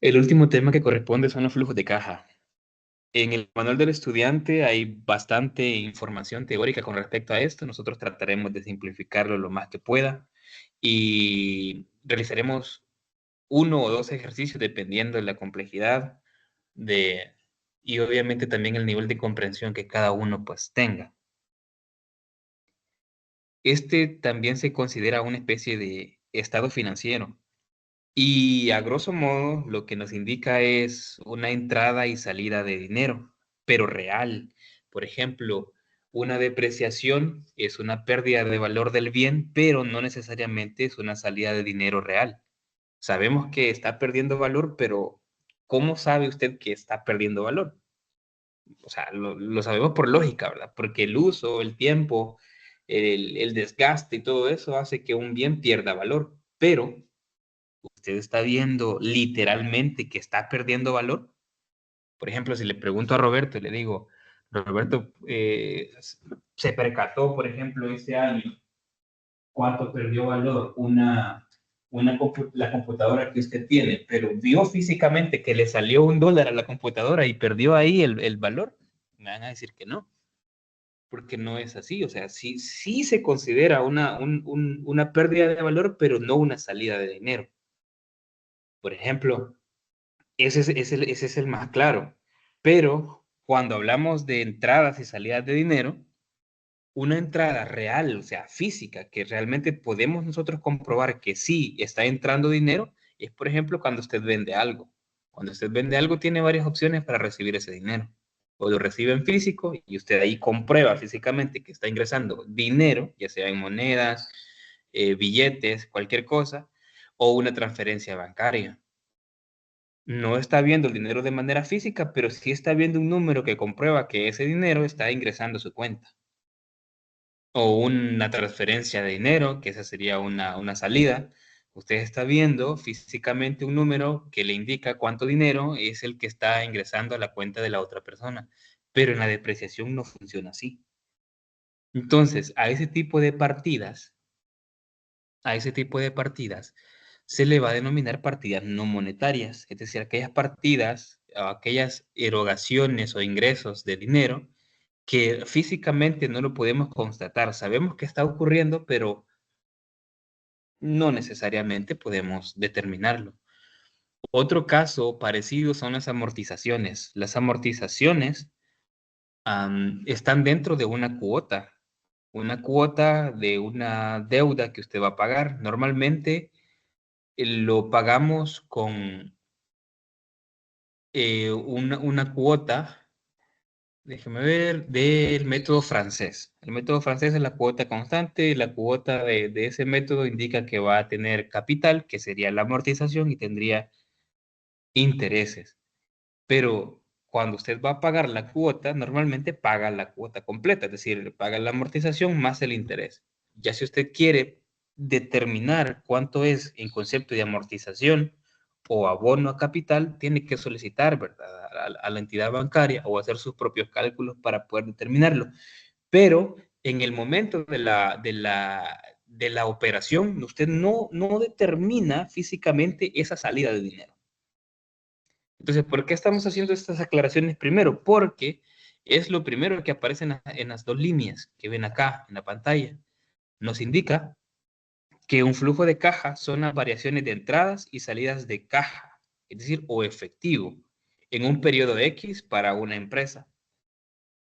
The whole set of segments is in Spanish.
El último tema que corresponde son los flujos de caja. En el manual del estudiante hay bastante información teórica con respecto a esto. Nosotros trataremos de simplificarlo lo más que pueda y realizaremos uno o dos ejercicios dependiendo de la complejidad de, y obviamente también el nivel de comprensión que cada uno pues tenga. Este también se considera una especie de estado financiero. Y a grosso modo, lo que nos indica es una entrada y salida de dinero, pero real. Por ejemplo, una depreciación es una pérdida de valor del bien, pero no necesariamente es una salida de dinero real. Sabemos que está perdiendo valor, pero ¿cómo sabe usted que está perdiendo valor? O sea, lo sabemos por lógica, ¿verdad? Porque el uso, el tiempo, el desgaste y todo eso hace que un bien pierda valor, pero usted está viendo literalmente que está perdiendo valor. Por ejemplo, si le pregunto a Roberto y le digo, Roberto, se percató, por ejemplo, este año, cuánto perdió valor la computadora que usted tiene, pero vio físicamente que le salió $1 a la computadora y perdió ahí el valor, me van a decir que no, porque no es así. O sea, sí, sí se considera una pérdida de valor, pero no una salida de dinero. Por ejemplo, ese es el más claro. Pero cuando hablamos de entradas y salidas de dinero, una entrada real, o sea, física, que realmente podemos nosotros comprobar que sí está entrando dinero, es por ejemplo cuando usted vende algo. Cuando usted vende algo, tiene varias opciones para recibir ese dinero. O lo recibe en físico y usted ahí comprueba físicamente que está ingresando dinero, ya sea en monedas, billetes, cualquier cosa, o una transferencia bancaria. No está viendo el dinero de manera física, pero sí está viendo un número que comprueba que ese dinero está ingresando a su cuenta. O una transferencia de dinero, que esa sería una salida. Usted está viendo físicamente un número que le indica cuánto dinero es el que está ingresando a la cuenta de la otra persona. Pero en la depreciación no funciona así. Entonces, a ese tipo de partidas se le va a denominar partidas no monetarias, es decir, aquellas partidas, aquellas erogaciones o ingresos de dinero que físicamente no lo podemos constatar. Sabemos que está ocurriendo, pero no necesariamente podemos determinarlo. Otro caso parecido son las amortizaciones. Las amortizaciones están dentro de una cuota de una deuda que usted va a pagar. Normalmente lo pagamos con una cuota, déjeme ver, del método francés. El método francés es la cuota constante. La cuota de ese método indica que va a tener capital, que sería la amortización, y tendría intereses. Pero cuando usted va a pagar la cuota, normalmente paga la cuota completa, es decir, paga la amortización más el interés. Ya si usted quiere determinar cuánto es en concepto de amortización o abono a capital, tiene que solicitar, ¿verdad?, a la entidad bancaria o hacer sus propios cálculos para poder determinarlo. Pero en el momento de la operación, usted no determina físicamente esa salida de dinero. Entonces, ¿por qué estamos haciendo estas aclaraciones primero? Porque es lo primero que aparece en las dos líneas que ven acá en la pantalla. Nos indica que un flujo de caja son las variaciones de entradas y salidas de caja, es decir, o efectivo, en un periodo X para una empresa.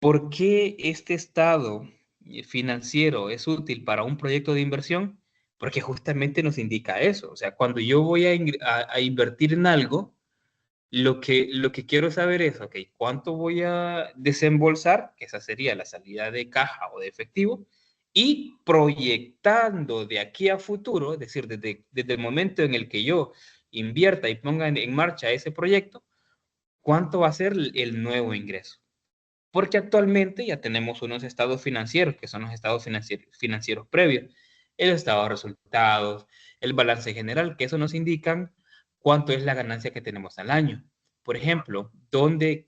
¿Por qué este estado financiero es útil para un proyecto de inversión? Porque justamente nos indica eso. O sea, cuando yo voy a invertir en algo, lo que quiero saber es, ok, ¿cuánto voy a desembolsar? Que esa sería la salida de caja o de efectivo. Y proyectando de aquí a futuro, es decir, desde el momento en el que yo invierta y ponga en marcha ese proyecto, ¿cuánto va a ser el nuevo ingreso? Porque actualmente ya tenemos unos estados financieros, que son los estados financieros previos, el estado de resultados, el balance general, que eso nos indican cuánto es la ganancia que tenemos al año. Por ejemplo,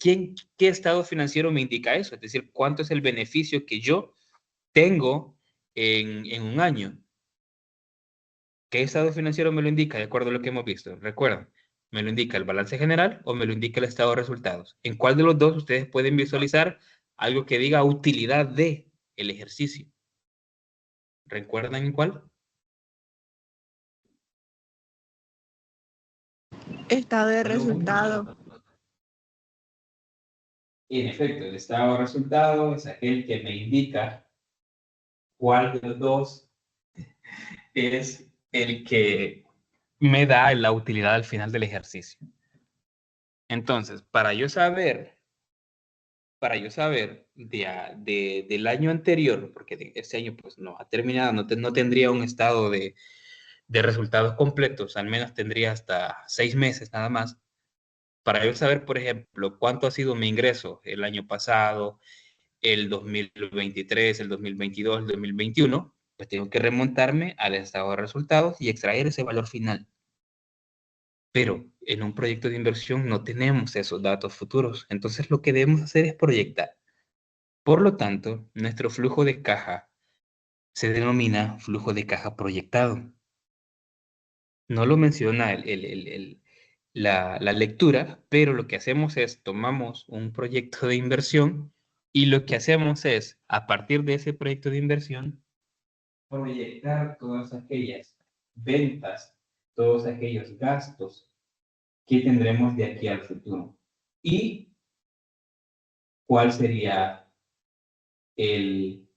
¿qué estado financiero me indica eso? Es decir, cuánto es el beneficio que yo tengo en un año. ¿Qué estado financiero me lo indica de acuerdo a lo que hemos visto? Recuerden, ¿Me lo indica el balance general o me lo indica el estado de resultados? ¿En cuál de los dos ustedes pueden visualizar algo que diga utilidad de el ejercicio? ¿Recuerdan en cuál? Estado de Solo uno. resultado. En efecto, el estado de resultado es aquel que me indica cuál de los dos es el que me da la utilidad al final del ejercicio. Entonces, para yo saber del año anterior, porque este año pues no ha terminado, no tendría un estado de resultados completos, al menos tendría hasta 6 meses nada más. Para yo saber, por ejemplo, cuánto ha sido mi ingreso el año pasado, el 2023, el 2022, el 2021, pues tengo que remontarme al estado de resultados y extraer ese valor final. Pero en un proyecto de inversión no tenemos esos datos futuros. Entonces lo que debemos hacer es proyectar. Por lo tanto, nuestro flujo de caja se denomina flujo de caja proyectado. No lo menciona la lectura, pero lo que hacemos es tomamos un proyecto de inversión y lo que hacemos es, a partir de ese proyecto de inversión, proyectar todas aquellas ventas, todos aquellos gastos que tendremos de aquí al futuro. Y cuál sería el,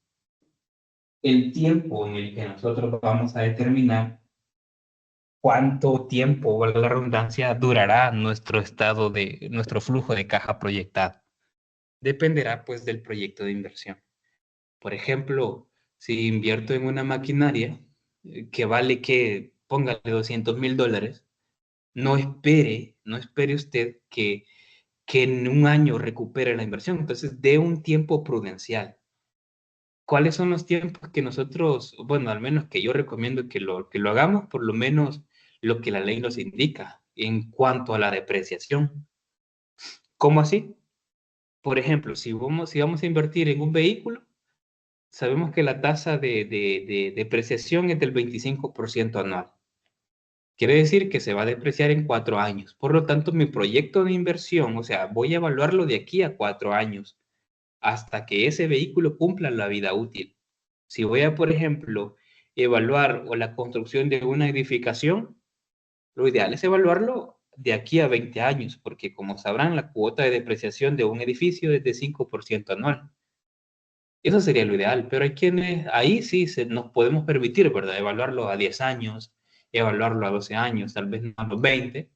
el tiempo en el que nosotros vamos a determinar cuánto tiempo, valga la redundancia, durará nuestro flujo de caja proyectado. Dependerá pues del proyecto de inversión. Por ejemplo, si invierto en una maquinaria que vale que, póngale $200,000, no espere usted que en un año recupere la inversión. Entonces, dé un tiempo prudencial. ¿Cuáles son los tiempos que nosotros, bueno, al menos que yo recomiendo que lo hagamos, por lo menos lo que la ley nos indica en cuanto a la depreciación? ¿Cómo así? Por ejemplo, si vamos a invertir en un vehículo, sabemos que la tasa de depreciación es del 25% anual. Quiere decir que se va a depreciar en 4 años. Por lo tanto, mi proyecto de inversión, o sea, voy a evaluarlo de aquí a 4 años, hasta que ese vehículo cumpla la vida útil. Si voy a, por ejemplo, evaluar o la construcción de una edificación, lo ideal es evaluarlo de aquí a 20 años, porque como sabrán, la cuota de depreciación de un edificio es de 5% anual. Eso sería lo ideal, pero hay quienes, ahí sí nos podemos permitir, ¿verdad? Evaluarlo a 10 años, evaluarlo a 12 años, tal vez no a los 20,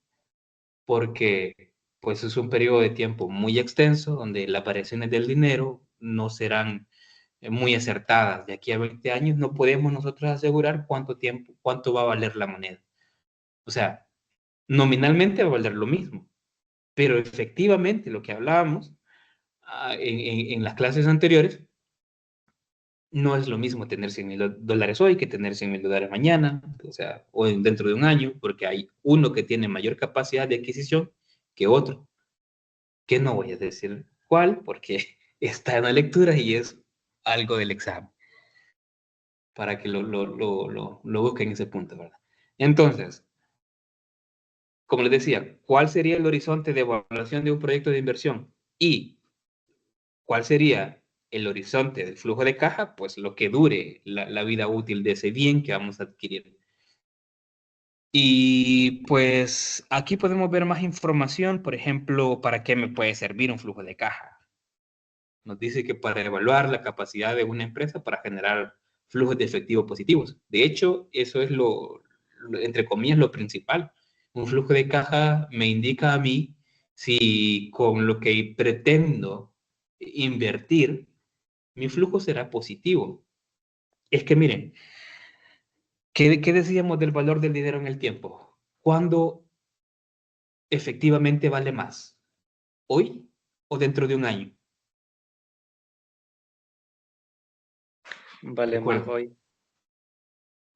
porque pues es un periodo de tiempo muy extenso donde las variaciones del dinero no serán muy acertadas. De aquí a 20 años no podemos nosotros asegurar cuánto tiempo, cuánto va a valer la moneda. O sea, nominalmente va a valer lo mismo, pero efectivamente lo que hablábamos en las clases anteriores, no es lo mismo tener $100,000 hoy que tener $100,000 mañana, o sea, o dentro de un año, porque hay uno que tiene mayor capacidad de adquisición que otro, que no voy a decir cuál, porque está en la lectura y es algo del examen, para que lo busquen en ese punto, ¿verdad? Entonces, como les decía, ¿cuál sería el horizonte de evaluación de un proyecto de inversión? Y ¿cuál sería el horizonte del flujo de caja? Pues lo que dure la vida útil de ese bien que vamos a adquirir. Y pues aquí podemos ver más información, por ejemplo, ¿para qué me puede servir un flujo de caja? Nos dice que para evaluar la capacidad de una empresa para generar flujos de efectivo positivos. De hecho, eso es entre comillas, lo principal. Un flujo de caja me indica a mí si con lo que pretendo invertir, mi flujo será positivo. Es que miren, ¿qué decíamos del valor del dinero en el tiempo? ¿Cuándo efectivamente vale más? ¿Hoy o dentro de un año? Vale más Recuerden, hoy.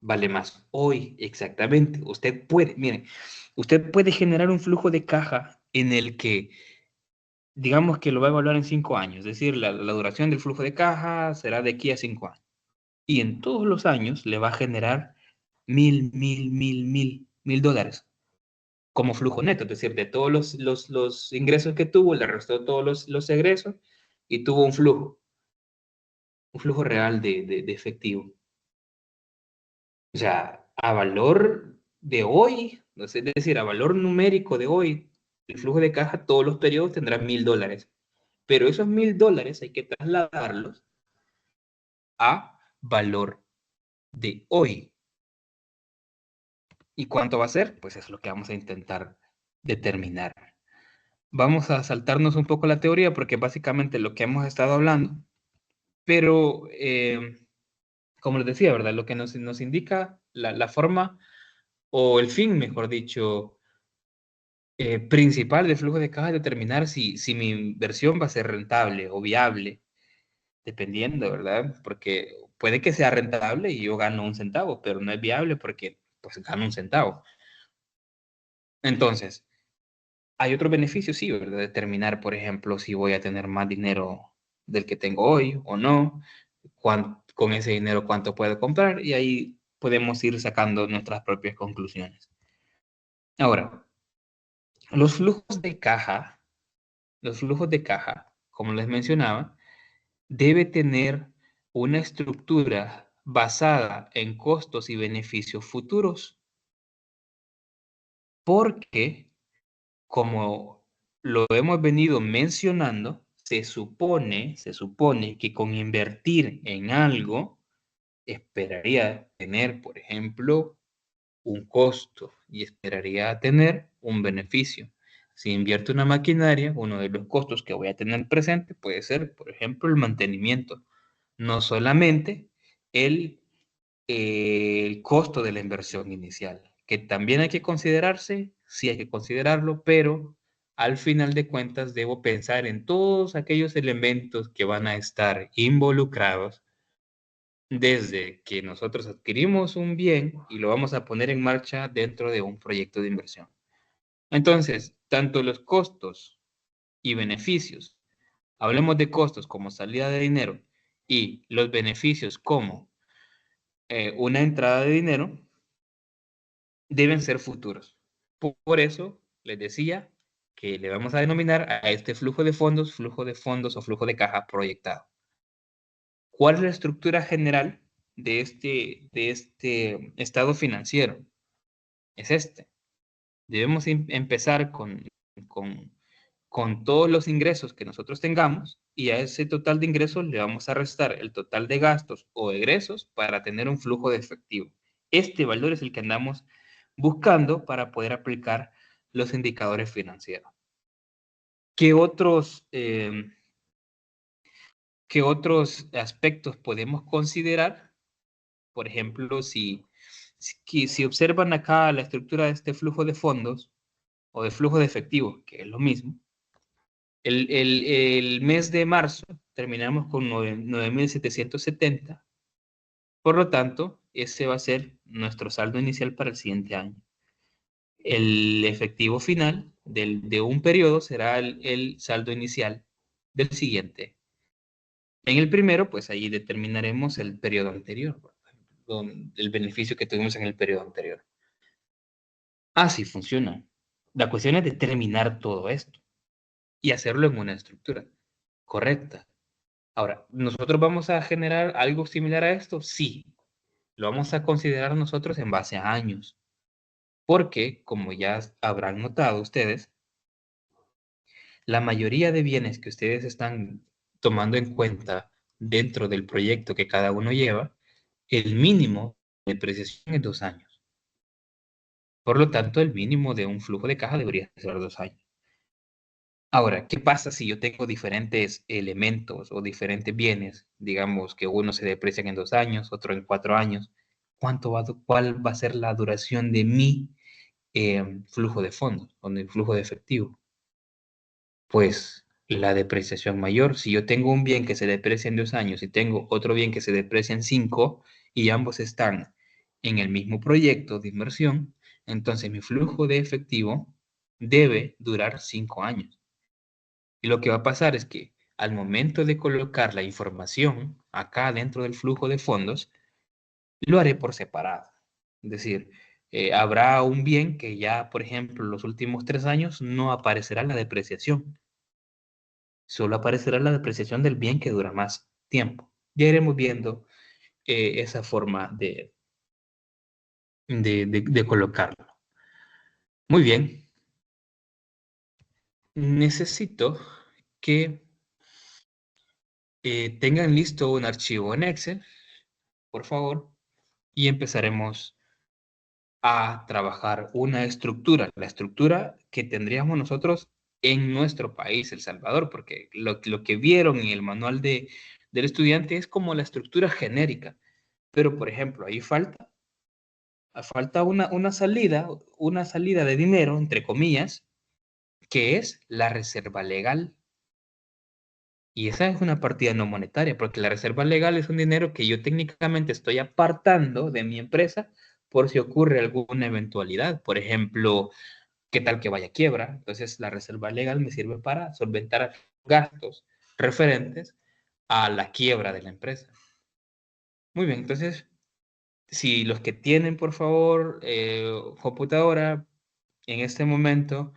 vale más hoy, exactamente. Usted puede generar un flujo de caja en el que, digamos que lo va a evaluar en 5 años, es decir, la duración del flujo de caja será de aquí a 5 años. Y en todos los años le va a generar $1,000, $1,000, $1,000, $1,000. como flujo neto, es decir, de todos los ingresos que tuvo, le restó todos los egresos y tuvo un flujo real de efectivo. O sea, a valor de hoy, es decir, a valor numérico de hoy, el flujo de caja, todos los periodos tendrán $1,000. Pero esos $1,000 hay que trasladarlos a valor de hoy. ¿Y cuánto va a ser? Pues es lo que vamos a intentar determinar. Vamos a saltarnos un poco la teoría porque básicamente lo que hemos estado hablando, pero como les decía, ¿verdad? Lo que nos indica la forma o el fin, mejor dicho, principal del flujo de caja es determinar si mi inversión va a ser rentable o viable, dependiendo, ¿verdad? Porque puede que sea rentable y yo gano un centavo, pero no es viable porque pues gano un centavo. Entonces, hay otros beneficios, sí, ¿verdad? Determinar, por ejemplo, si voy a tener más dinero del que tengo hoy o no, con ese dinero cuánto puedo comprar y ahí podemos ir sacando nuestras propias conclusiones. Ahora, los flujos de caja, los flujos de caja, como les mencionaba, debe tener una estructura basada en costos y beneficios futuros, porque como lo hemos venido mencionando, se supone que con invertir en algo, esperaría tener, por ejemplo, un costo y esperaría tener un beneficio. Si invierto en una maquinaria, uno de los costos que voy a tener presente puede ser, por ejemplo, el mantenimiento. No solamente el, el costo de la inversión inicial, que también hay que considerarse, sí hay que considerarlo, pero al final de cuentas debo pensar en todos aquellos elementos que van a estar involucrados desde que nosotros adquirimos un bien y lo vamos a poner en marcha dentro de un proyecto de inversión. Entonces, tanto los costos y beneficios, hablemos de costos como salida de dinero y los beneficios como una entrada de dinero, deben ser futuros. Por eso les decía que le vamos a denominar a este flujo de fondos o flujo de caja proyectado. ¿Cuál es la estructura general de este estado financiero? Es este. Debemos empezar con, con todos los ingresos que nosotros tengamos y a ese total de ingresos le vamos a restar el total de gastos o egresos para tener un flujo de efectivo. Este valor es el que andamos buscando para poder aplicar los indicadores financieros. ¿Qué otros aspectos podemos considerar? Por ejemplo, si observan acá la estructura de este flujo de fondos o de flujo de efectivo, que es lo mismo, el mes de marzo terminamos con 9,770. Por lo tanto, ese va a ser nuestro saldo inicial para el siguiente año. El efectivo final de un periodo será el saldo inicial del siguiente. En el primero, pues ahí determinaremos el periodo anterior, el beneficio que tuvimos en el periodo anterior. Así funciona. La cuestión es determinar todo esto y hacerlo en una estructura correcta. Ahora, ¿nosotros vamos a generar algo similar a esto? Sí, lo vamos a considerar nosotros en base a años, porque, como ya habrán notado ustedes, la mayoría de bienes que ustedes están tomando en cuenta dentro del proyecto que cada uno lleva, el mínimo de depreciación es 2 años. Por lo tanto, el mínimo de un flujo de caja debería ser 2 años. Ahora, ¿qué pasa si yo tengo diferentes elementos o diferentes bienes? Digamos que uno se deprecia en 2 años, otro en 4 años. ¿Cuál va a ser la duración de mi flujo de fondos o de flujo de efectivo? Pues la depreciación mayor. Si yo tengo un bien que se deprecia en 2 años y tengo otro bien que se deprecia en 5 y ambos están en el mismo proyecto de inversión, entonces mi flujo de efectivo debe durar 5 años. Y lo que va a pasar es que al momento de colocar la información acá dentro del flujo de fondos, lo haré por separado. Es decir, habrá un bien que ya, por ejemplo, los últimos 3 años no aparecerá la depreciación. Solo aparecerá la depreciación del bien que dura más tiempo. Ya iremos viendo esa forma de colocarlo. Muy bien. Necesito que tengan listo un archivo en Excel, por favor, y empezaremos a trabajar una estructura, la estructura que tendríamos nosotros en nuestro país, El Salvador, porque lo que vieron en el manual del estudiante es como la estructura genérica, pero por ejemplo, ahí falta una salida de dinero, entre comillas, que es la reserva legal. Y esa es una partida no monetaria, porque la reserva legal es un dinero que yo técnicamente estoy apartando de mi empresa por si ocurre alguna eventualidad. Por ejemplo, ¿qué tal que vaya a quiebra? Entonces, la reserva legal me sirve para solventar gastos referentes a la quiebra de la empresa. Muy bien, entonces, si los que tienen, por favor, computadora, en este momento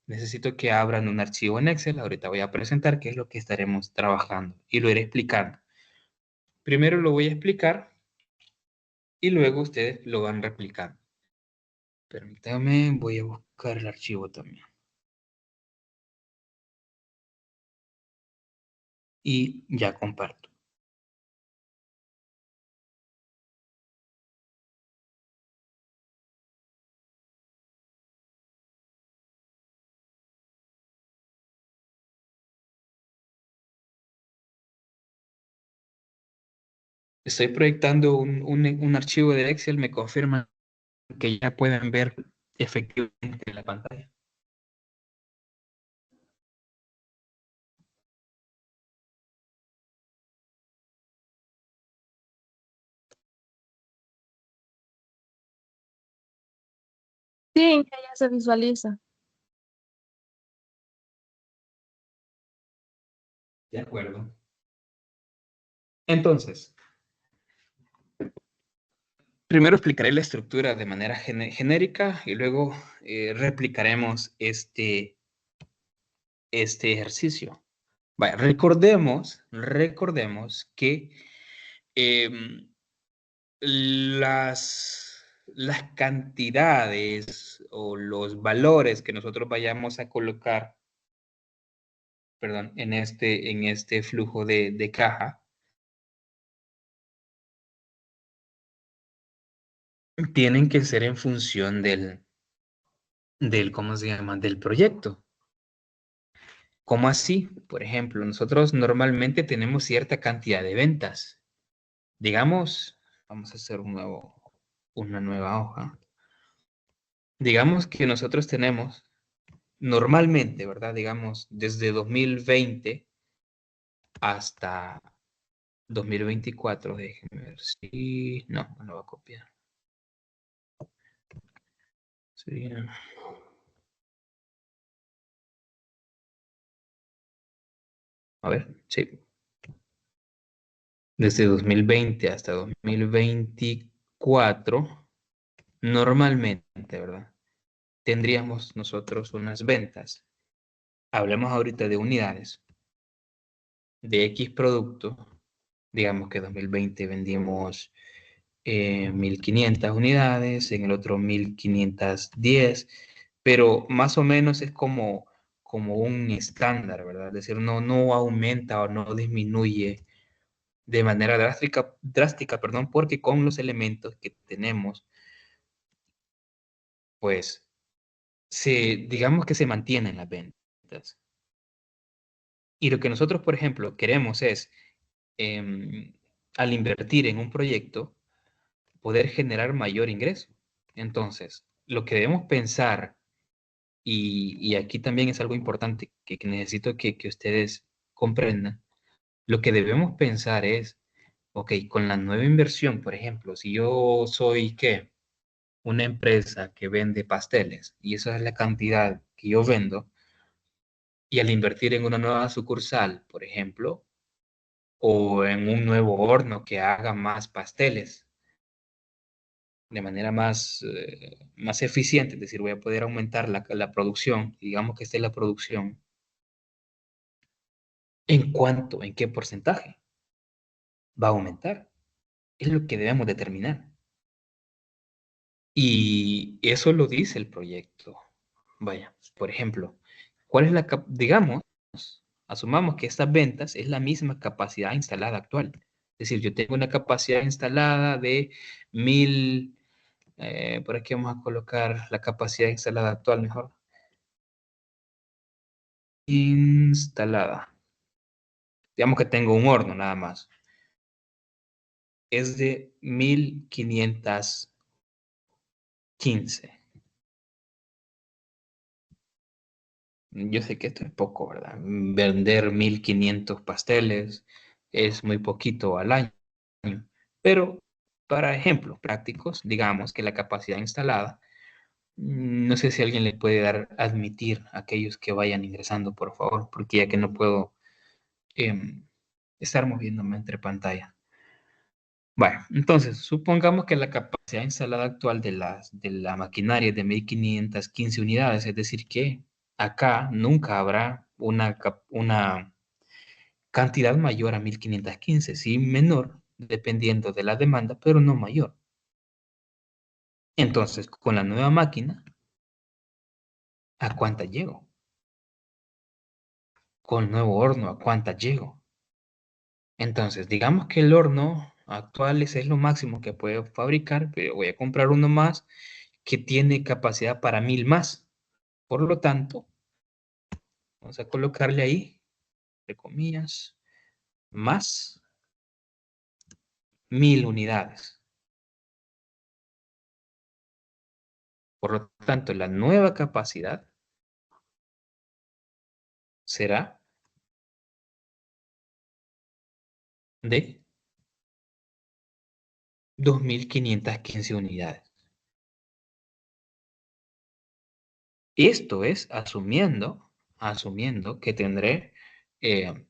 necesito que abran un archivo en Excel. Ahorita voy a presentar qué es lo que estaremos trabajando y lo iré explicando. Primero lo voy a explicar y luego ustedes lo van replicando. Permítame, voy a buscar el archivo también. Y ya comparto. Estoy proyectando un archivo de Excel, me confirman que ya pueden ver efectivamente la pantalla. Sí, ya se visualiza. De acuerdo. Entonces, primero explicaré la estructura de manera genérica y luego replicaremos este ejercicio. Vaya, recordemos que em, las cantidades o los valores que nosotros vayamos a colocar, perdón, en este flujo de caja, tienen que ser en función ¿cómo se llama? Del proyecto. ¿Cómo así? Por ejemplo, nosotros normalmente tenemos cierta cantidad de ventas. Digamos, vamos a hacer una nueva hoja. Digamos que nosotros tenemos normalmente, ¿verdad? Digamos, desde 2020 hasta 2024, déjenme ver si... No, no va a copiar. Sería... A ver, sí. Desde 2020 hasta 2024, normalmente, ¿verdad? Tendríamos nosotros unas ventas. Hablemos ahorita de unidades, de X producto. Digamos que 2020 vendimos 1500 unidades, en el otro 1510, pero más o menos es como un estándar, ¿verdad? Es decir, no aumenta o no disminuye de manera drástica, perdón, porque con los elementos que tenemos, pues, digamos que se mantienen las ventas. Y lo que nosotros, por ejemplo, queremos es, em, al invertir en un proyecto, poder generar mayor ingreso. Entonces, lo que debemos pensar, y aquí también es algo importante que necesito que ustedes comprendan, lo que debemos pensar es, ok, con la nueva inversión, por ejemplo, si yo soy, ¿qué? Una empresa que vende pasteles y esa es la cantidad que yo vendo, y al invertir en una nueva sucursal, por ejemplo, o en un nuevo horno que haga más pasteles, de manera más eficiente, es decir, voy a poder aumentar la producción, digamos que esta es la producción, ¿en cuánto, en qué porcentaje va a aumentar? Es lo que debemos determinar. Y eso lo dice el proyecto. Vaya, por ejemplo, ¿cuál es digamos, asumamos que estas ventas es la misma capacidad instalada actual. Es decir, yo tengo una capacidad instalada de 1000, por aquí vamos a colocar la capacidad instalada actual mejor. Instalada. Digamos que tengo un horno nada más. Es de 1515. Yo sé que esto es poco, ¿verdad? Vender 1500 pasteles es muy poquito al año, pero para ejemplos prácticos, digamos que la capacidad instalada, no sé si alguien le puede dar admitir a aquellos que vayan ingresando, por favor, porque ya que no puedo estar moviéndome entre pantallas. Bueno, entonces, supongamos que la capacidad instalada actual de la maquinaria es de 1515 unidades, es decir, que acá nunca habrá una cantidad mayor a 1515, sí menor, dependiendo de la demanda, pero no mayor. Entonces, con la nueva máquina, ¿a cuánta llego? Con el nuevo horno, ¿a cuánta llego? Entonces, digamos que el horno actual es lo máximo que puedo fabricar, pero voy a comprar uno más que tiene capacidad para 1000 más. Por lo tanto, vamos a colocarle ahí, entre comillas, más 1000 unidades. Por lo tanto, la nueva capacidad será de 2515 unidades. Esto es asumiendo que tendré eh,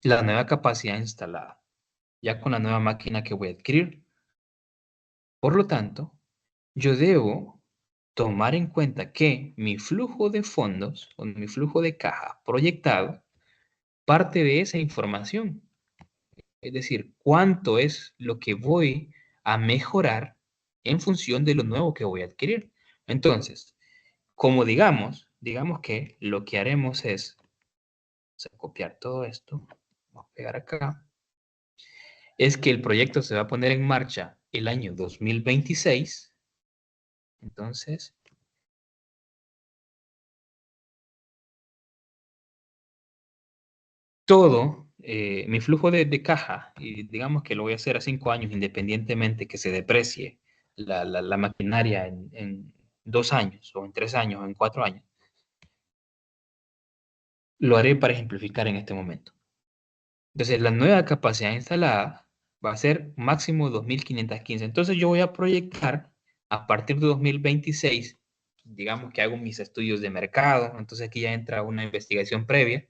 la nueva capacidad instalada, ya con la nueva máquina que voy a adquirir. Por lo tanto, yo debo tomar en cuenta que mi flujo de fondos o mi flujo de caja proyectado parte de esa información. Es decir, cuánto es lo que voy a mejorar en función de lo nuevo que voy a adquirir. Entonces, como digamos que lo que haremos es, vamos a copiar todo esto, vamos a pegar acá, es que el proyecto se va a poner en marcha el año 2026. Entonces, todo mi flujo de caja, y digamos que lo voy a hacer a 5 años independientemente que se deprecie la maquinaria en 2 años, o en 3 años, o en 4 años, lo haré para ejemplificar en este momento. Entonces, la nueva capacidad instalada va a ser máximo 2515. Entonces, yo voy a proyectar a partir de 2026, digamos que hago mis estudios de mercado, entonces aquí ya entra una investigación previa.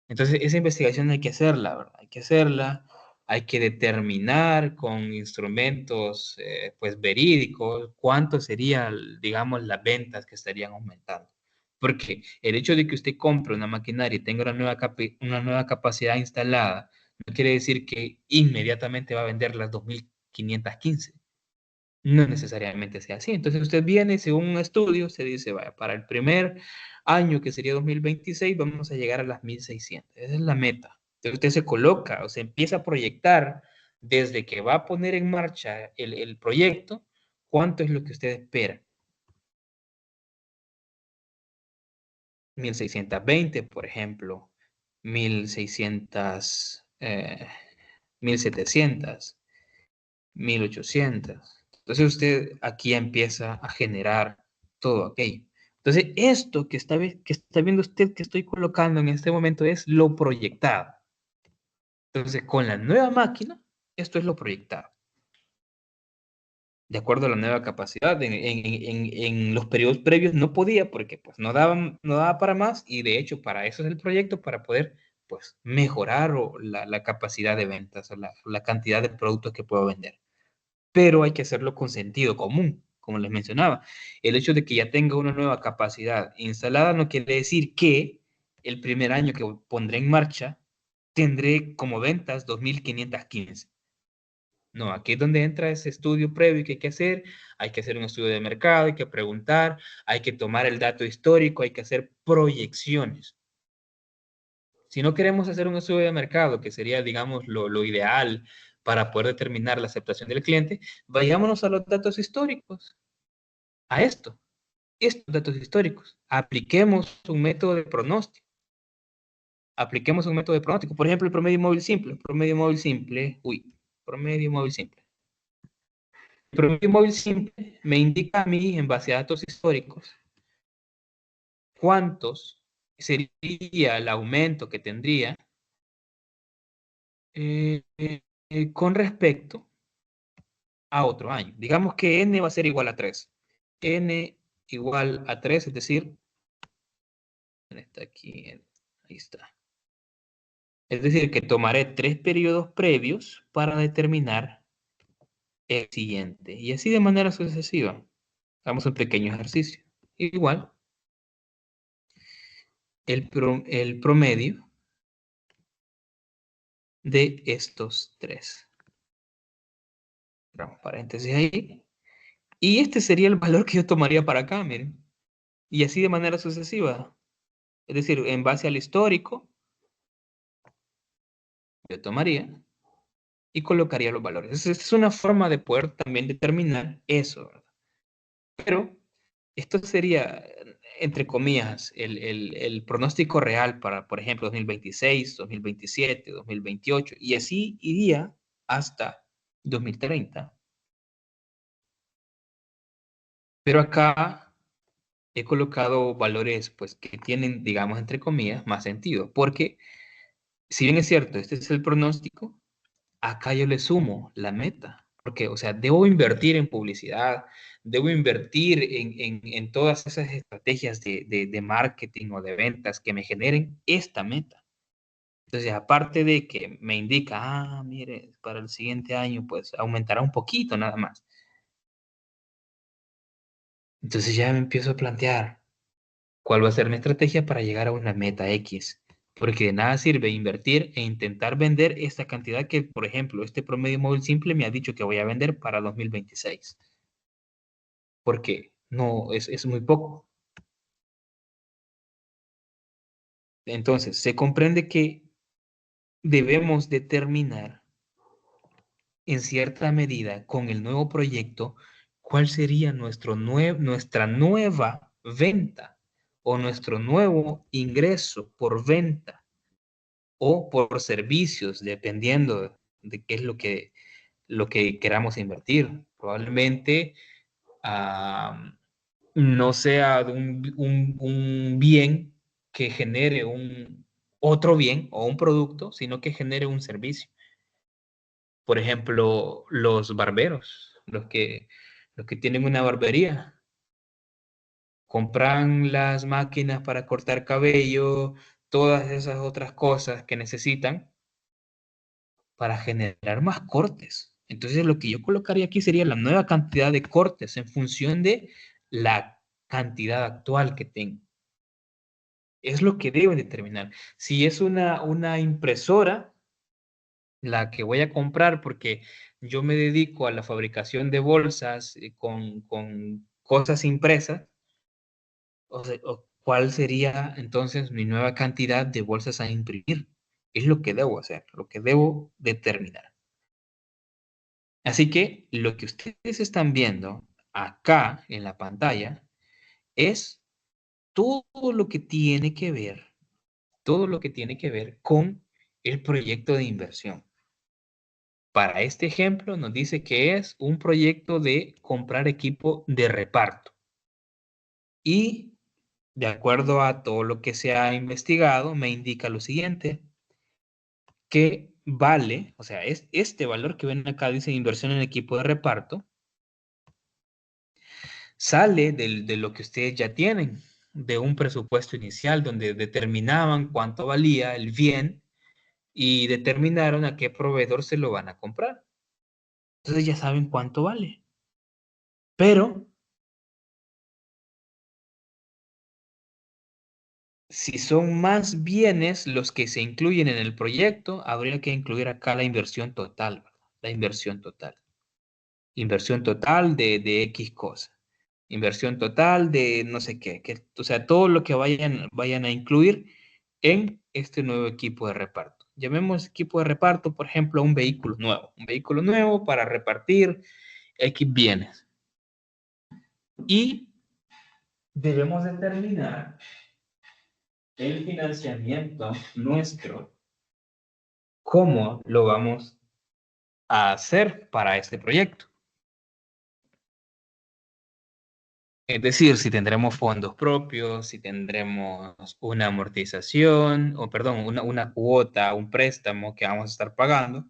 Entonces, esa investigación hay que hacerla, ¿verdad? Hay que hacerla, hay que determinar con instrumentos, pues, verídicos cuánto serían, digamos, las ventas que estarían aumentando. Porque el hecho de que usted compre una maquinaria y tenga una nueva capacidad instalada, no quiere decir que inmediatamente va a vender las 2515. No necesariamente sea así. Entonces usted viene, según un estudio, se dice, vaya, para el primer año, que sería 2026, vamos a llegar a las 1600. Esa es la meta. Entonces usted se coloca o se empieza a proyectar desde que va a poner en marcha el proyecto, cuánto es lo que usted espera. 1620, por ejemplo, 1600, 1700, 1800. Entonces usted aquí empieza a generar todo aquello. Entonces esto que está viendo usted que estoy colocando en este momento es lo proyectado. Entonces con la nueva máquina, esto es lo proyectado. De acuerdo a la nueva capacidad, en los periodos previos no podía porque pues no daba para más y de hecho para eso es el proyecto, para poder pues mejorar la capacidad de ventas o la cantidad de productos que puedo vender. pero hay que hacerlo con sentido común, como les mencionaba. El hecho de que ya tenga una nueva capacidad instalada no quiere decir que el primer año que pondré en marcha tendré como ventas 2.515. No, aquí es donde entra ese estudio previo que hay que hacer. Hay que hacer un estudio de mercado, hay que preguntar, hay que tomar el dato histórico, hay que hacer proyecciones. Si no queremos hacer un estudio de mercado, que sería, digamos, lo ideal para poder determinar la aceptación del cliente, vayámonos a los datos históricos, a estos datos históricos. Apliquemos un método de pronóstico. Apliquemos un método de pronóstico. Por ejemplo, el promedio móvil simple. Promedio móvil simple. El promedio móvil simple me indica a mí, en base a datos históricos, cuántos sería el aumento que tendría con respecto a otro año. Digamos que n va a ser igual a 3. N igual a 3, es decir, está aquí, ahí está. Es decir, que tomaré 3 periodos previos para determinar el siguiente. Y así de manera sucesiva. Hagamos un pequeño ejercicio. Igual, el promedio de estos 3. Cerramos paréntesis ahí. Y este sería el valor que yo tomaría para acá, miren. Y así de manera sucesiva. Es decir, en base al histórico, yo tomaría y colocaría los valores. Esa es una forma de poder también determinar eso, ¿verdad? Pero esto sería, entre comillas, el pronóstico real para, por ejemplo, 2026, 2027, 2028, y así iría hasta 2030. Pero acá he colocado valores, pues, que tienen, digamos, entre comillas, más sentido, porque si bien es cierto, este es el pronóstico, acá yo le sumo la meta, porque, o sea, debo invertir en publicidad, debo invertir en todas esas estrategias de marketing o de ventas que me generen esta meta. Entonces, aparte de que me indica, mire, para el siguiente año, pues aumentará un poquito nada más. Entonces ya me empiezo a plantear cuál va a ser mi estrategia para llegar a una meta X. Porque de nada sirve invertir e intentar vender esta cantidad que, por ejemplo, este promedio móvil simple me ha dicho que voy a vender para 2026. Porque no, es muy poco. Entonces, se comprende que debemos determinar en cierta medida con el nuevo proyecto cuál sería nuestra nueva venta o nuestro nuevo ingreso por venta o por servicios, dependiendo de qué es lo que queramos invertir. Probablemente no sea de un bien que genere otro bien o un producto, sino que genere un servicio. Por ejemplo, los barberos, los que tienen una barbería, compran las máquinas para cortar cabello, todas esas otras cosas que necesitan para generar más cortes. Entonces, lo que yo colocaría aquí sería la nueva cantidad de cortes en función de la cantidad actual que tengo. Es lo que deben determinar. Si es una impresora, la que voy a comprar, porque yo me dedico a la fabricación de bolsas con cosas impresas, ¿cuál sería entonces mi nueva cantidad de bolsas a imprimir? Es lo que debo hacer, lo que debo determinar. Así que lo que ustedes están viendo acá en la pantalla es todo lo que tiene que ver, todo lo que tiene que ver con el proyecto de inversión. Para este ejemplo nos dice que es un proyecto de comprar equipo de reparto. Y de acuerdo a todo lo que se ha investigado, me indica lo siguiente, que vale, o sea, es este valor que ven acá, dice inversión en equipo de reparto, sale de lo que ustedes ya tienen, de un presupuesto inicial donde determinaban cuánto valía el bien y determinaron a qué proveedor se lo van a comprar. Entonces ya saben cuánto vale. Pero si son más bienes los que se incluyen en el proyecto, habría que incluir acá la inversión total, ¿verdad? La inversión total. Inversión total de X cosa. Inversión total de no sé qué. O sea, todo lo que vayan a incluir en este nuevo equipo de reparto. Llamemos equipo de reparto, por ejemplo, un vehículo nuevo. Un vehículo nuevo para repartir X bienes. Y debemos determinar el financiamiento nuestro, cómo lo vamos a hacer para este proyecto. Es decir, si tendremos fondos propios, si tendremos una amortización, o perdón, una cuota, un préstamo que vamos a estar pagando,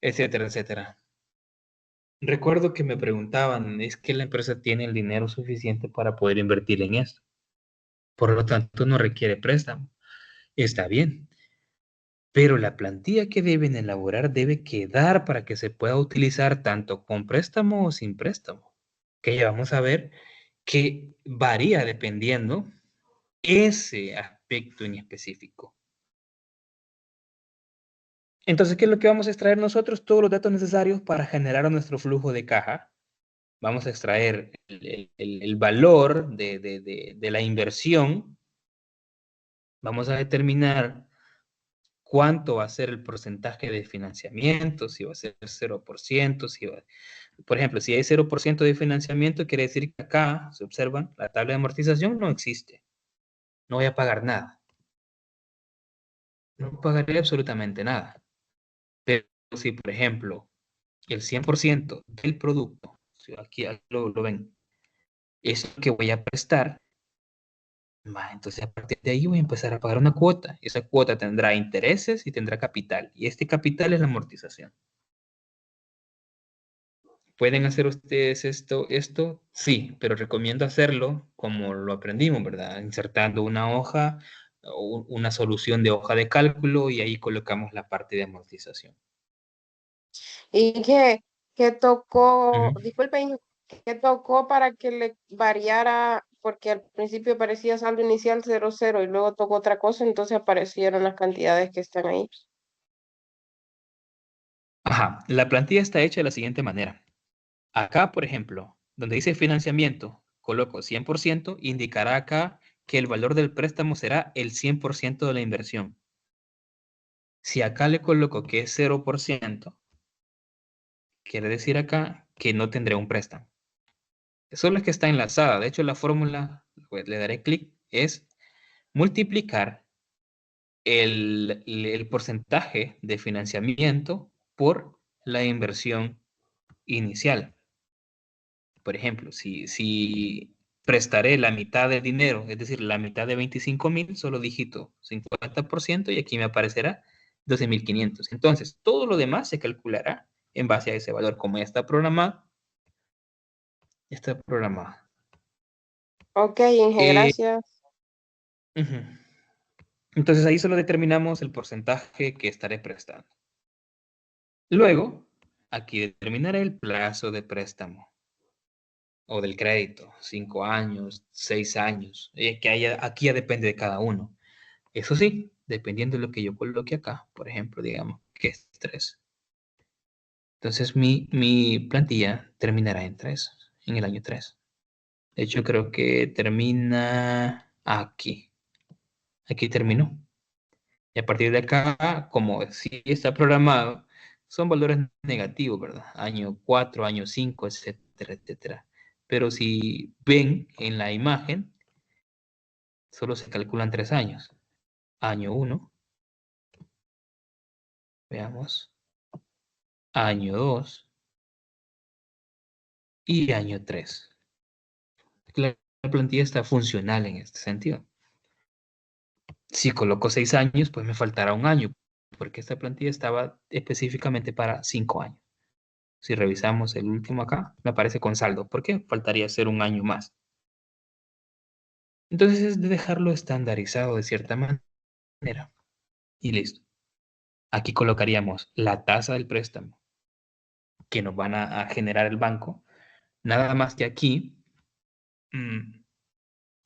etcétera, etcétera. Recuerdo que me preguntaban, ¿es que la empresa tiene el dinero suficiente para poder invertir en esto? Por lo tanto, no requiere préstamo. Está bien, pero la plantilla que deben elaborar debe quedar para que se pueda utilizar tanto con préstamo o sin préstamo. Que ya vamos a ver que varía dependiendo ese aspecto en específico. Entonces, ¿qué es lo que vamos a extraer nosotros? Todos los datos necesarios para generar nuestro flujo de caja. Vamos a extraer el valor de la inversión. Vamos a determinar cuánto va a ser el porcentaje de financiamiento, si va a ser 0%, si va, por ejemplo, si hay 0% de financiamiento, quiere decir que acá, se observan, la tabla de amortización no existe. No voy a pagar nada. No pagaré absolutamente nada. Pero si, por ejemplo, el 100% del producto, si aquí lo ven, es lo que voy a prestar, entonces a partir de ahí voy a empezar a pagar una cuota. Esa cuota tendrá intereses y tendrá capital. Y este capital es la amortización. ¿Pueden hacer ustedes esto? Sí, pero recomiendo hacerlo como lo aprendimos, ¿verdad? Insertando una hoja o una solución de hoja de cálculo y ahí colocamos la parte de amortización. ¿Y qué tocó, Ujú. disculpen, qué tocó para que le variara? Porque al principio parecía saldo inicial 00 y luego tocó otra cosa, entonces aparecieron las cantidades que están ahí. Ajá, la plantilla está hecha de la siguiente manera. Acá, por ejemplo, donde dice financiamiento, coloco 100%, indicará acá que el valor del préstamo será el 100% de la inversión. Si acá le coloco que es 0%, quiere decir acá que no tendré un préstamo. Solo es que está enlazada. De hecho, la fórmula, pues, le daré clic, es multiplicar el porcentaje de financiamiento por la inversión inicial. Por ejemplo, si prestaré la mitad del dinero, es decir, la mitad de 25,000, solo digito 50% y aquí me aparecerá 12,500. Entonces, todo lo demás se calculará en base a ese valor. Como ya está programado, está programado. Ok, Inge, Eh, gracias. ujú. Entonces, ahí solo determinamos el porcentaje que estaré prestando. Luego, aquí determinaré el plazo de préstamo o del crédito, 5 años, 6 años, aquí ya depende de cada uno. Eso sí, dependiendo de lo que yo coloque acá, por ejemplo, digamos que es 3. Entonces mi plantilla terminará en 3, en el año 3. De hecho, creo que termina aquí. Aquí terminó. Y a partir de acá, como sí está programado, son valores negativos, ¿verdad? Año 4, año 5, etcétera, etcétera. Pero si ven en la imagen, solo se calculan 3 años. Año 1, veamos, año 2 y año 3. La plantilla está funcional en este sentido. Si coloco 6 años, pues me faltará un año, porque esta plantilla estaba específicamente para 5 años. Si revisamos el último acá, me aparece con saldo. ¿Por qué? Faltaría hacer un año más. Entonces es de dejarlo estandarizado de cierta manera. Y listo. Aquí colocaríamos la tasa del préstamo. que nos van a generar el banco. Nada más que aquí,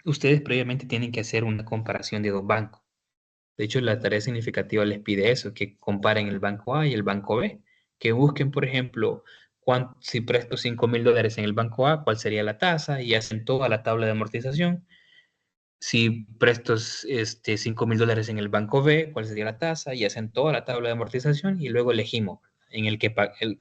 ustedes previamente tienen que hacer una comparación de dos bancos. De hecho, la tarea significativa les pide eso, que comparen el banco A y el banco B, que busquen, por ejemplo, si presto $5,000 en el banco A, cuál sería la tasa, y hacen toda la tabla de amortización. Si presto $5,000 en el banco B, cuál sería la tasa, y hacen toda la tabla de amortización, y luego elegimos en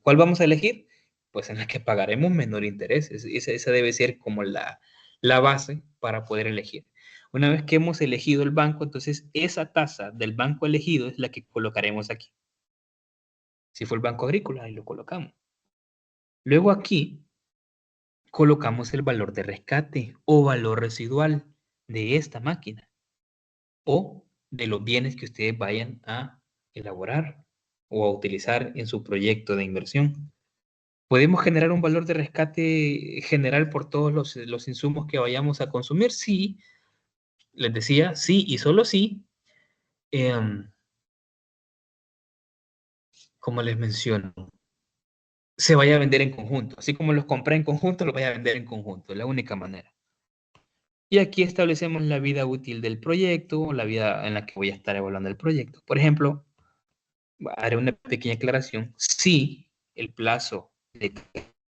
¿cuál vamos a elegir? Pues en el que pagaremos menor interés. Esa debe ser como la base para poder elegir. Una vez que hemos elegido el banco, entonces esa tasa del banco elegido es la que colocaremos aquí. Si fue el Banco Agrícola, ahí lo colocamos. Luego aquí colocamos el valor de rescate o valor residual de esta máquina o de los bienes que ustedes vayan a elaborar o a utilizar en su proyecto de inversión. ¿Podemos generar un valor de rescate general por todos los insumos que vayamos a consumir? Sí, les decía, sí y solo sí. Como les menciono, se vaya a vender en conjunto. Así como los compré en conjunto, los voy a vender en conjunto. Es la única manera. Y aquí establecemos la vida útil del proyecto, la vida en la que voy a estar evaluando el proyecto. Por ejemplo, haré una pequeña aclaración. Si el plazo de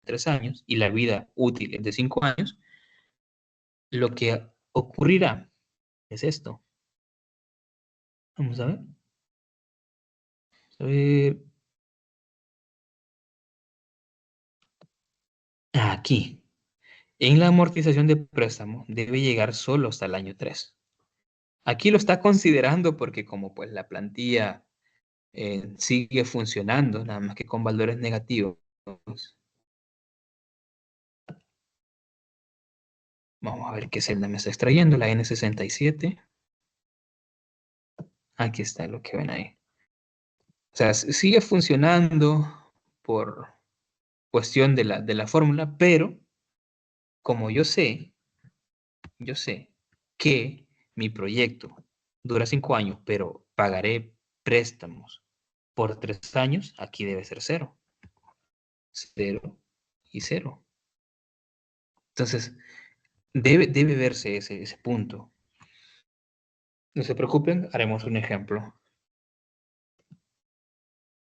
3 años y la vida útil es de 5 años, lo que ocurrirá es esto. Vamos a ver. A ver. Aquí. En la amortización de préstamo debe llegar solo hasta el año 3. Aquí lo está considerando porque como pues la plantilla sigue funcionando, nada más que con valores negativos. Vamos a ver qué celda me está extrayendo, la N67. Aquí está lo que ven ahí. O sea, sigue funcionando por cuestión de la fórmula, pero como yo sé que mi proyecto dura 5 años, pero pagaré préstamos por 3 años, aquí debe ser 0. 0 y 0. Entonces, debe verse ese punto. No se preocupen, haremos un ejemplo.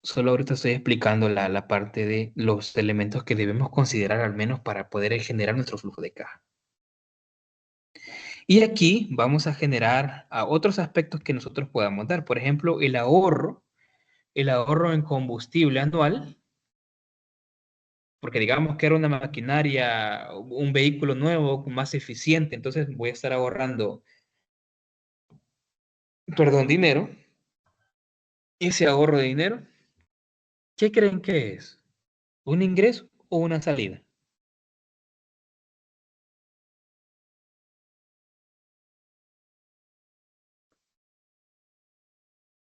Solo ahorita estoy explicando la parte de los elementos que debemos considerar al menos para poder generar nuestro flujo de caja. Y aquí vamos a generar otros aspectos que nosotros podamos dar. Por ejemplo, el ahorro en combustible anual, porque digamos que era una maquinaria, un vehículo nuevo, más eficiente, entonces voy a estar ahorrando, perdón, dinero. Ese ahorro de dinero, ¿qué creen que es? ¿Un ingreso o una salida?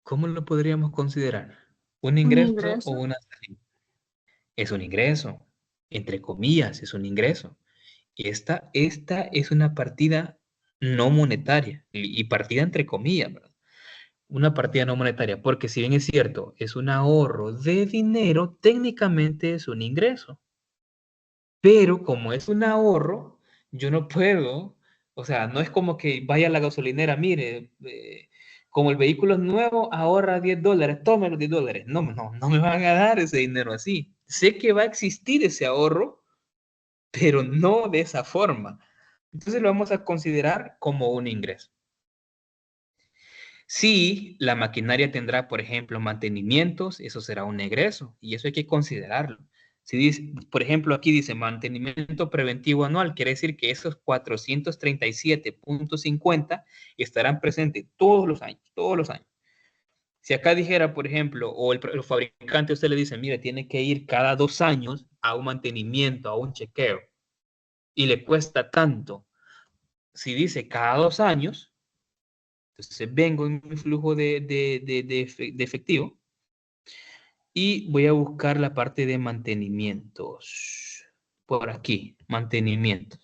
¿Cómo lo podríamos considerar? ¿Un Un ingreso o ingreso. una salida? Es un ingreso, entre comillas, es un ingreso. Esta es una partida no monetaria y partida entre comillas, ¿verdad? Una partida no monetaria, porque si bien es cierto, es un ahorro de dinero, técnicamente es un ingreso. Pero como es un ahorro, yo no puedo, o sea, no es como que vaya a la gasolinera, mire, como el vehículo es nuevo, ahorra $10, tome los $10. No, no, no me van a dar ese dinero así. Sé que va a existir ese ahorro, pero no de esa forma. Entonces lo vamos a considerar como un ingreso. Si la maquinaria tendrá, por ejemplo, mantenimientos, eso será un egreso y eso hay que considerarlo. Si dice, por ejemplo, aquí dice mantenimiento preventivo anual, quiere decir que esos 437.50 estarán presentes todos los años, todos los años. Si acá dijera, por ejemplo, o el fabricante, usted le dice, mire, tiene que ir cada 2 años a un mantenimiento, a un chequeo, y le cuesta tanto. Si dice cada 2 años, entonces vengo en mi flujo de efectivo y voy a buscar la parte de mantenimientos. Por aquí, mantenimiento,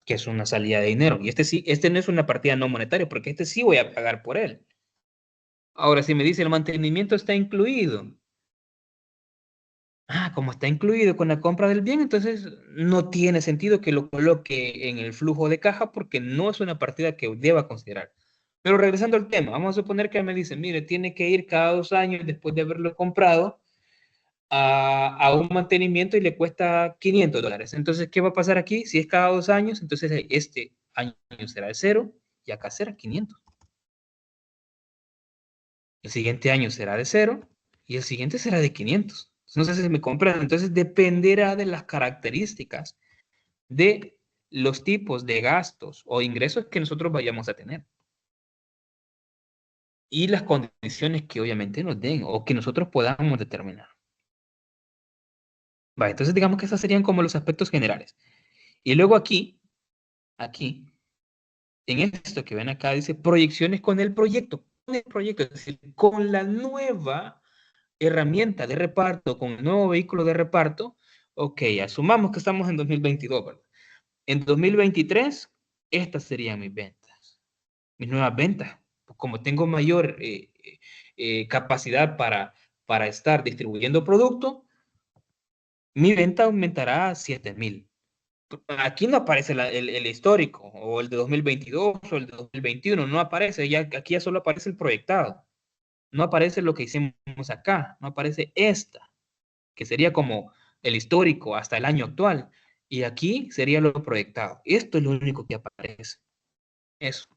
que es una salida de dinero. Y este sí, este no es una partida no monetaria, porque este sí voy a pagar por él. Ahora, si me dice el mantenimiento está incluido, Como está incluido con la compra del bien, entonces no tiene sentido que lo coloque en el flujo de caja porque no es una partida que deba considerar. Pero regresando al tema, vamos a suponer que me dicen, mire, tiene que ir cada 2 años después de haberlo comprado a un mantenimiento y le cuesta $500. Entonces, ¿qué va a pasar aquí? Si es cada 2 años, entonces este año será de 0 y acá será 500. El siguiente año será de 0 y el siguiente será de 500. No sé si me compran. Entonces, dependerá de las características de los tipos de gastos o ingresos que nosotros vayamos a tener y las condiciones que obviamente nos den o que nosotros podamos determinar. Vale, entonces digamos que esos serían como los aspectos generales. Y luego aquí, en esto que ven acá, dice proyecciones con el proyecto, es decir, con la nueva herramienta de reparto, con el nuevo vehículo de reparto. Ok, asumamos que estamos en 2022, ¿verdad? En 2023, estas serían mis nuevas ventas. Como tengo mayor capacidad para estar distribuyendo producto, mi venta aumentará a 7,000. Aquí no aparece el histórico, o el de 2022, o el de 2021, no aparece, aquí ya solo aparece el proyectado. No aparece lo que hicimos acá, no aparece esta, que sería como el histórico hasta el año actual. Y aquí sería lo proyectado. Esto es lo único que aparece. Eso.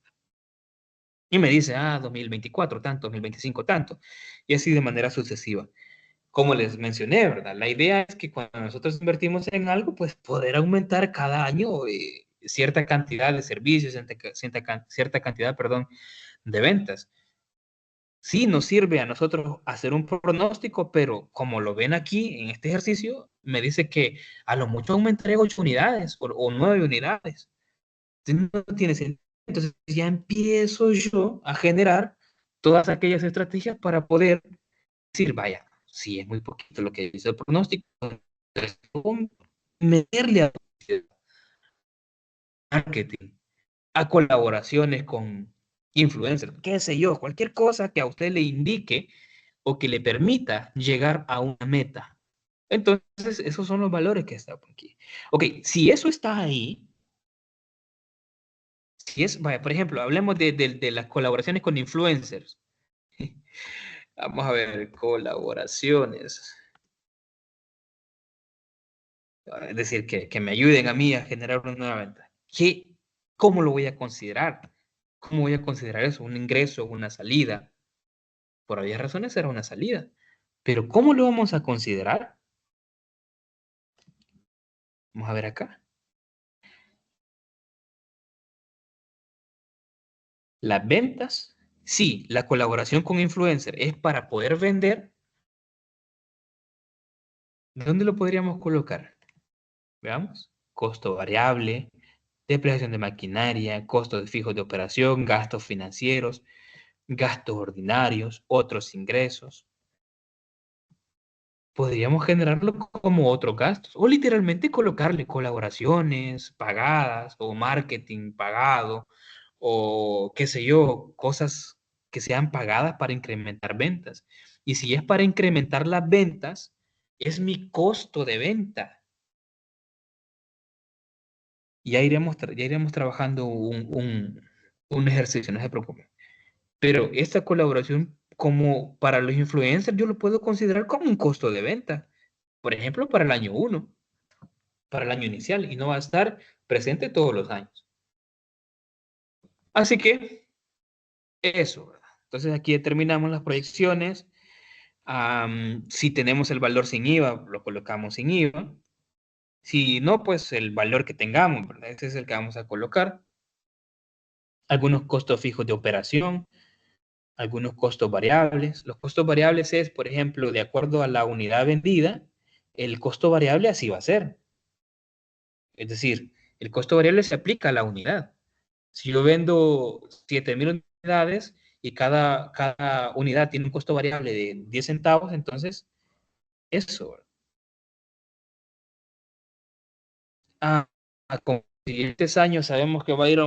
Y me dice, 2024 tanto, 2025 tanto. Y así de manera sucesiva. Como les mencioné, ¿verdad? La idea es que cuando nosotros invertimos en algo, pues poder aumentar cada año cierta cantidad de servicios, cierta cantidad, perdón, de ventas. Sí, nos sirve a nosotros hacer un pronóstico, pero como lo ven aquí en este ejercicio, me dice que a lo mucho aumentaré 8 unidades o 9 unidades. Entonces, no tiene sentido. Entonces ya empiezo yo a generar todas aquellas estrategias para poder decir, vaya, si es muy poquito lo que dice el pronóstico, entonces meterle a marketing, a colaboraciones con influencers, qué sé yo, cualquier cosa que a usted le indique o que le permita llegar a una meta. Entonces, esos son los valores que están aquí. Ok, si eso está ahí, si es, vaya, por ejemplo, hablemos de las colaboraciones con influencers. Vamos a ver, colaboraciones. Es decir, que me ayuden a mí a generar una nueva venta. ¿Cómo lo voy a considerar? ¿Cómo voy a considerar eso? ¿Un ingreso, una salida? Por varias razones será una salida. Pero ¿cómo lo vamos a considerar? Vamos a ver acá. Las ventas, sí, la colaboración con influencer es para poder vender. ¿Dónde lo podríamos colocar? Veamos. Costo variable, depreciación de maquinaria, costos fijos de operación, gastos financieros, gastos ordinarios, otros ingresos. Podríamos generarlo como otros gastos o literalmente colocarle colaboraciones pagadas o marketing pagado o qué sé yo, cosas que sean pagadas para incrementar ventas. Y si es para incrementar las ventas, es mi costo de venta. Ya iremos trabajando un ejercicio, no se preocupe. Pero esta colaboración, como para los influencers, yo lo puedo considerar como un costo de venta. Por ejemplo, para el año 1, para el año inicial, y no va a estar presente todos los años. Así que eso, ¿verdad? Entonces aquí determinamos las proyecciones. Si tenemos el valor sin IVA, lo colocamos sin IVA. Si no, pues el valor que tengamos, ¿verdad? Ese es el que vamos a colocar. Algunos costos fijos de operación, algunos costos variables. Los costos variables es, por ejemplo, de acuerdo a la unidad vendida, el costo variable así va a ser. Es decir, el costo variable se aplica a la unidad. Si yo vendo 7,000 unidades y cada unidad tiene un costo variable de 10 centavos, entonces eso. Ah, con siguientes años sabemos que va a ir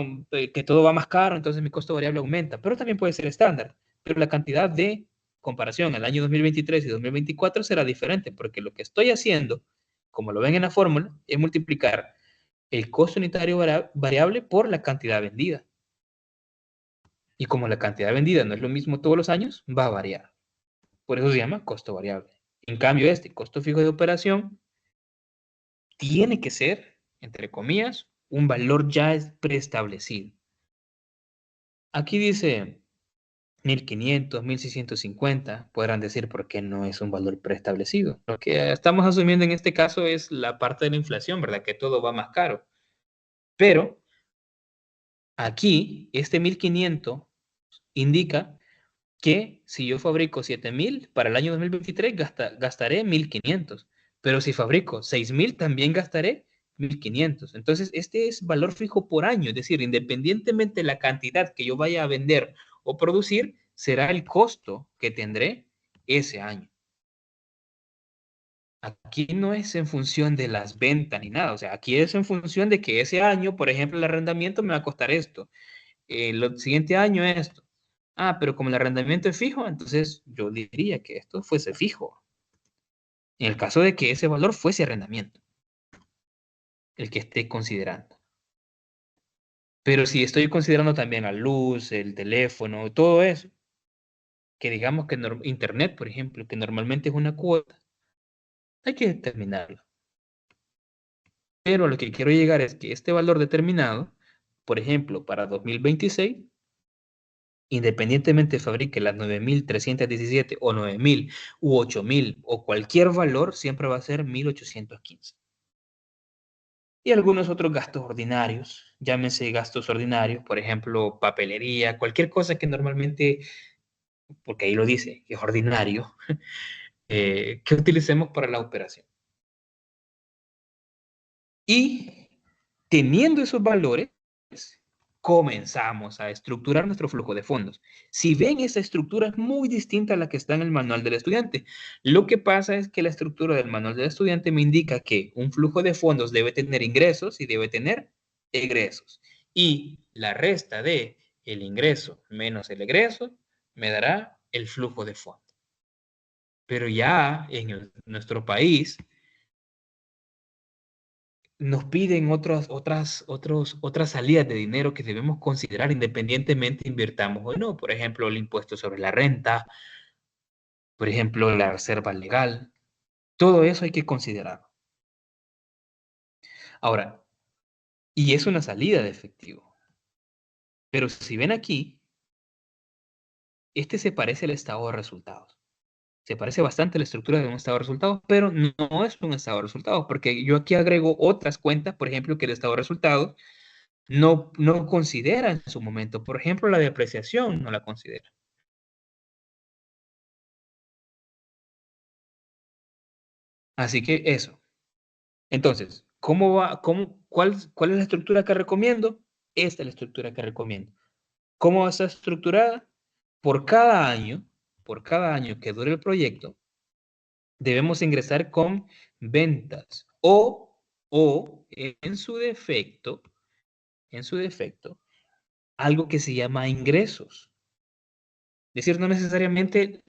que todo va más caro, entonces mi costo variable aumenta, pero también puede ser estándar. Pero la cantidad de comparación al año 2023 y 2024 será diferente, porque lo que estoy haciendo, como lo ven en la fórmula, es multiplicar el costo unitario variable por la cantidad vendida. Y como la cantidad vendida no es lo mismo todos los años, va a variar. Por eso se llama costo variable. En cambio, este costo fijo de operación tiene que ser, entre comillas, un valor ya preestablecido. Aquí dice 1500, 1650, podrán decir por qué no es un valor preestablecido. Lo que estamos asumiendo en este caso es la parte de la inflación, ¿verdad? Que todo va más caro. Pero aquí, este 1500 indica que si yo fabrico 7000 para el año 2023 gastaré 1500, pero si fabrico 6000 también gastaré 1500. Entonces, este es valor fijo por año, es decir, independientemente de la cantidad que yo vaya a vender o producir, será el costo que tendré ese año. Aquí no es en función de las ventas ni nada, o sea, aquí es en función de que ese año, por ejemplo, el arrendamiento me va a costar esto, el siguiente año esto. Ah, pero como el arrendamiento es fijo, entonces yo diría que esto fuese fijo. En el caso de que ese valor fuese arrendamiento, el que esté considerando. Pero si estoy considerando también la luz, el teléfono, todo eso, que digamos que Internet, por ejemplo, que normalmente es una cuota, hay que determinarlo. Pero lo que quiero llegar es que este valor determinado, por ejemplo, para 2026, independientemente fabrique las 9317 o 9000 u 8000 o cualquier valor, siempre va a ser 1815. Y algunos otros gastos ordinarios, llámense gastos ordinarios, por ejemplo, papelería, cualquier cosa que normalmente, porque ahí lo dice, que es ordinario, que utilicemos para la operación. Y teniendo esos valores, comenzamos a estructurar nuestro flujo de fondos. Si ven, esa estructura es muy distinta a la que está en el manual del estudiante. Lo que pasa es que la estructura del manual del estudiante me indica que un flujo de fondos debe tener ingresos y debe tener egresos. Y la resta de el ingreso menos el egreso me dará el flujo de fondos. Pero ya en nuestro país nos piden otras salidas de dinero que debemos considerar independientemente invirtamos o no. Por ejemplo, el impuesto sobre la renta, por ejemplo, la reserva legal. Todo eso hay que considerar. Ahora, y es una salida de efectivo. Pero si ven aquí, este se parece al estado de resultados. Se parece bastante a la estructura de un estado de resultados, pero no es un estado de resultados, porque yo aquí agrego otras cuentas, por ejemplo, que el estado de resultados no considera en su momento. Por ejemplo, la depreciación no la considera. Así que eso. Entonces, cuál es la estructura que recomiendo? Esta es la estructura que recomiendo. ¿Cómo va a estar estructurada? Por por cada año que dure el proyecto, debemos ingresar con ventas o en su defecto, algo que se llama ingresos. Es decir, no necesariamente